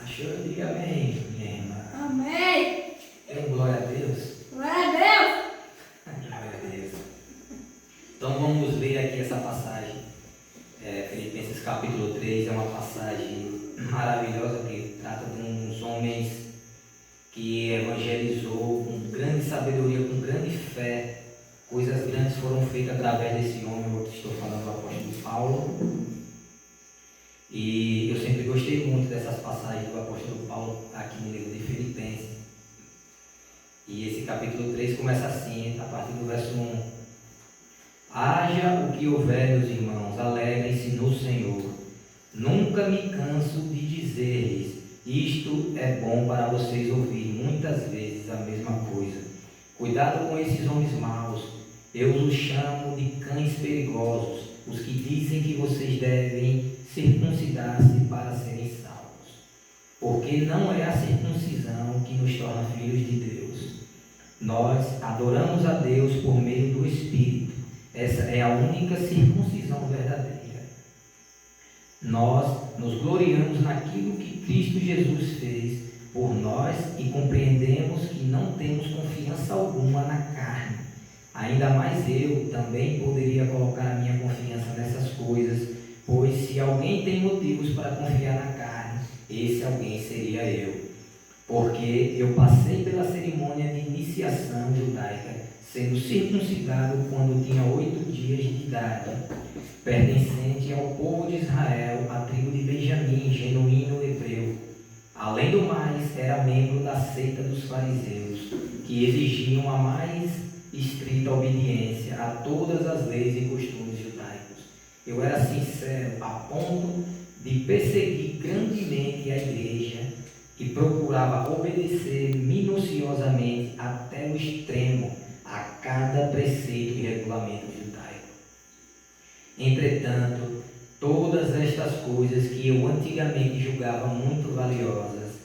Achou? Diga amém, minha irmã. Amém. Dê um glória a Deus. Glória a Deus. Glória a Deus. Então vamos ler aqui essa passagem. Filipenses capítulo 3 é uma passagem maravilhosa que trata de uns homens que evangelizou com grande sabedoria, com grande fé. Coisas grandes foram feitas através desse homem. Eu estou falando do apóstolo Paulo. E eu sempre gostei muito dessas passagens do apóstolo Paulo aqui no livro de Filipenses. E esse capítulo 3 começa assim, a partir do verso 1. Haja o que houver, meus irmãos, alegrem-se no Senhor. Nunca me canso de dizer-lhes, isto é bom para vocês ouvir muitas vezes a mesma coisa. Cuidado com esses homens maus, eu os chamo de cães perigosos, os que dizem que vocês devem circuncidar-se para serem salvos. Porque não é a circuncisão que nos torna filhos de Deus. Nós adoramos a Deus por meio do Espírito. Essa é a única circuncisão verdadeira. Nós nos gloriamos naquilo que Cristo Jesus fez por nós e compreendemos que não temos confiança alguma na carne. Ainda mais eu também poderia colocar a minha confiança nessas coisas, pois se alguém tem motivos para confiar na carne, esse alguém seria eu. Porque eu passei pela cerimônia de iniciação judaica, sendo circuncidado quando tinha 8 dias de idade, pertencente ao povo de Israel, a tribo de Benjamim, genuíno hebreu. Além do mais, era membro da seita dos fariseus, que exigiam a mais estrita obediência a todas as leis e costumes judaicos. Eu era sincero a ponto de perseguir grandemente a igreja e procurava obedecer minuciosamente até o extremo a cada preceito e regulamento judaico. Entretanto, todas estas coisas que eu antigamente julgava muito valiosas,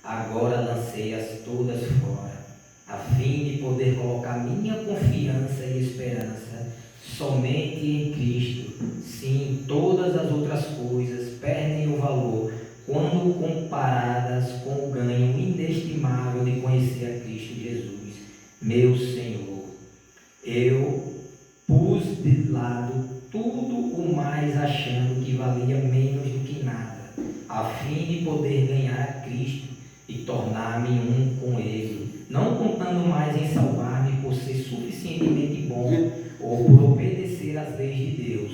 agora lancei-as todas fora, a fim de poder colocar minha confiança e esperança somente em Cristo. Sim, todas as outras coisas perdem o valor quando comparadas com o ganho inestimável de conhecer a Cristo Jesus, meu Senhor. Eu pus de lado tudo o mais achando que valia menos do que nada, a fim de poder ganhar a Cristo e tornar-me um com Ele, não contando mais em salvar-me por ser suficientemente bom ou por obedecer às leis de Deus,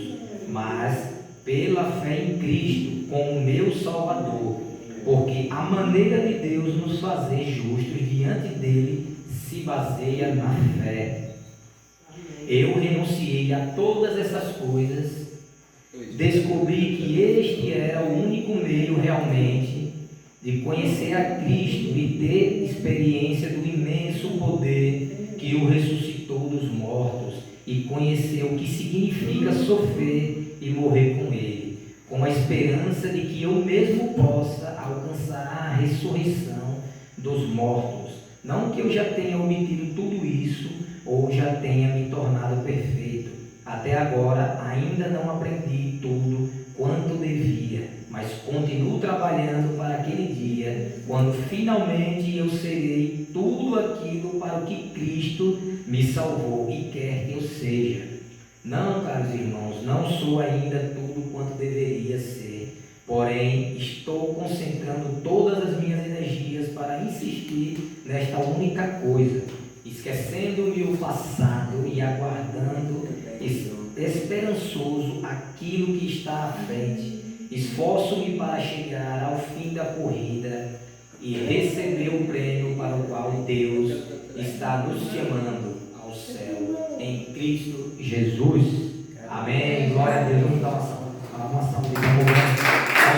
mas pela fé em Cristo como meu Salvador, porque a maneira de Deus nos fazer justos diante dele se baseia na fé. Eu renunciei a todas essas coisas, descobri que este era o único meio realmente de conhecer a Cristo e ter experiência do imenso poder que o ressuscitou dos mortos e conhecer o que significa sofrer e morrer com Ele, com a esperança de que eu mesmo possa alcançar a ressurreição dos mortos. Não que eu já tenha obtido tudo isso ou já tenha me tornado perfeito. Até agora ainda não aprendi tudo quanto devia, mas continuo trabalhando para aquele dia, quando finalmente eu serei tudo aquilo para o que Cristo me salvou e quer que eu seja. Não, caros irmãos, não sou ainda tudo quanto deveria ser, porém estou concentrando todas as minhas energias para insistir nesta única coisa, esquecendo-me o passado e aguardando esperançoso aquilo que está à frente. Esforço-me para chegar ao fim da corrida e receber o prêmio para o qual Deus está nos chamando ao céu em Cristo Jesus. Amém. Glória a Deus. Vamos dar uma salva de palmas ao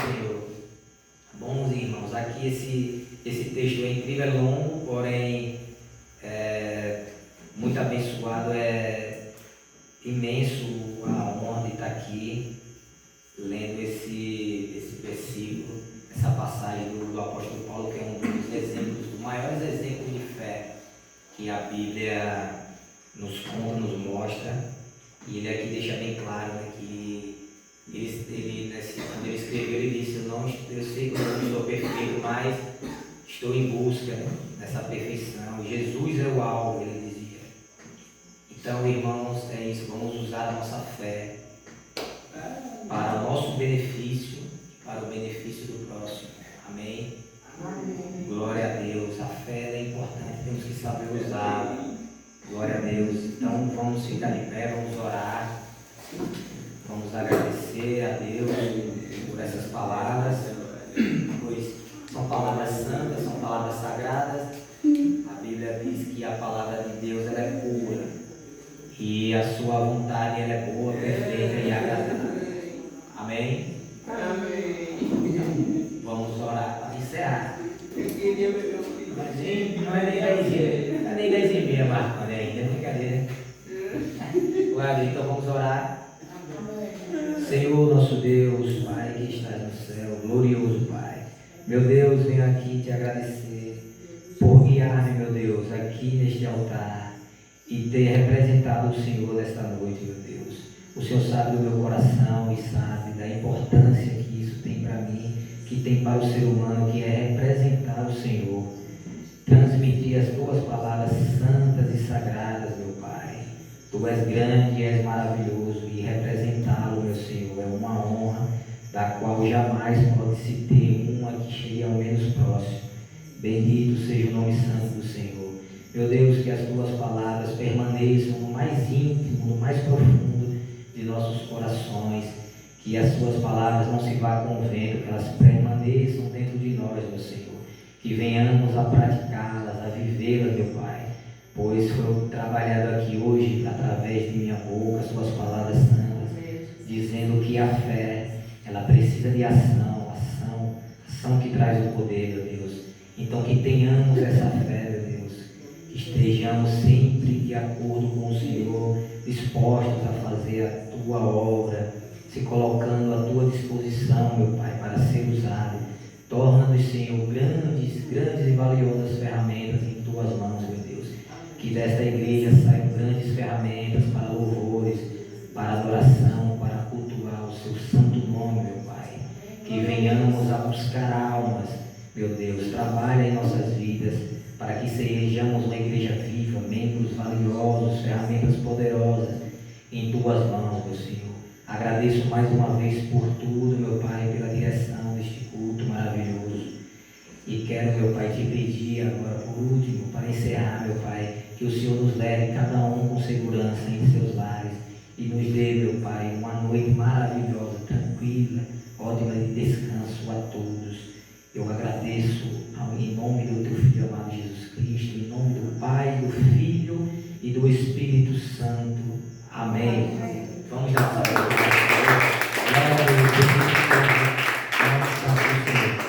Senhor. Bons irmãos, aqui esse texto é incrível, é longo, porém muito abençoado, é imenso a honra de estar aqui lendo esse versículo, essa passagem do apóstolo Paulo, que é um dos exemplos, dos maiores exemplos de fé que a Bíblia nos conta, nos mostra, e ele aqui deixa bem claro, né, que quando ele escreveu, ele disse: eu sei que eu não estou perfeito, mas estou em busca, né, dessa perfeição. Jesus é o alvo, ele dizia. Então, irmãos, é isso, vamos usar a nossa fé para o nosso benefício, para o benefício do próximo. Amém? Amém. Glória a Deus. A fé é importante, temos que saber usá-la. Glória a Deus. Então vamos ficar de pé, vamos orar, vamos agradecer a Deus por essas palavras, pois são palavras santas, são palavras sagradas. A Bíblia diz que a palavra de Deus ela é pura e a sua vontade ela é boa, perfeita e agradável. Amém? Amém. Vamos orar para encerrar. Mas não é nem 10h30, Marco, ainda é brincadeira. Glória, então vamos orar. Senhor, nosso Deus, Pai que estás no céu, glorioso Pai. Meu Deus, venho aqui te agradecer por guiar-me, meu Deus, aqui neste altar e ter representado o Senhor nesta noite, meu Deus. O Senhor sabe do meu coração e sabe da importância que isso tem para mim, que tem para o ser humano, que é representar o Senhor. Transmitir as tuas palavras santas e sagradas, meu Pai. Tu és grande e és maravilhoso e representá-lo, meu Senhor, é uma honra da qual jamais pode se ter uma que chegue ao menos próximo. Bendito seja o nome santo do Senhor. Meu Deus, que as tuas palavras permaneçam no mais íntimo, no mais profundo de nossos corações, que as tuas palavras não se vá com o vento, que elas permaneçam dentro de nós, meu Senhor, que venhamos a praticá-las, a vivê-las, meu Pai, pois foi trabalhado aqui hoje, através de minha boca, as tuas palavras santas, dizendo que a fé, ela precisa de ação que traz o poder, meu Deus. Então que tenhamos essa fé, meu Deus, que estejamos sempre de acordo com o Senhor, dispostos a fazer a tua obra, se colocando à tua disposição, meu Pai, para ser usado. Torna-nos, Senhor, grandes e valiosas ferramentas em tuas mãos, meu Deus. Que desta igreja saiam grandes ferramentas para louvores, para adoração, para cultuar o seu santo nome, meu Pai. Que venhamos a buscar almas, meu Deus. Trabalha em nossas vidas para que sejamos uma igreja viva, membros valiosos, ferramentas poderosas em tuas mãos, meu Senhor. Agradeço mais uma vez por tudo, meu Pai, pela direção deste culto maravilhoso. E quero, meu Pai, te pedir agora, por último, para encerrar, meu Pai, que o Senhor nos leve cada um com segurança em seus lares e nos dê, meu Pai, uma noite maravilhosa, tranquila, ótima de descanso a todos. Eu agradeço em nome do teu Filho amado Jesus Cristo, em nome do Pai, do Filho e do Espírito Santo. Amém. Vamos dar uma salva de palmas. Glória a Deus.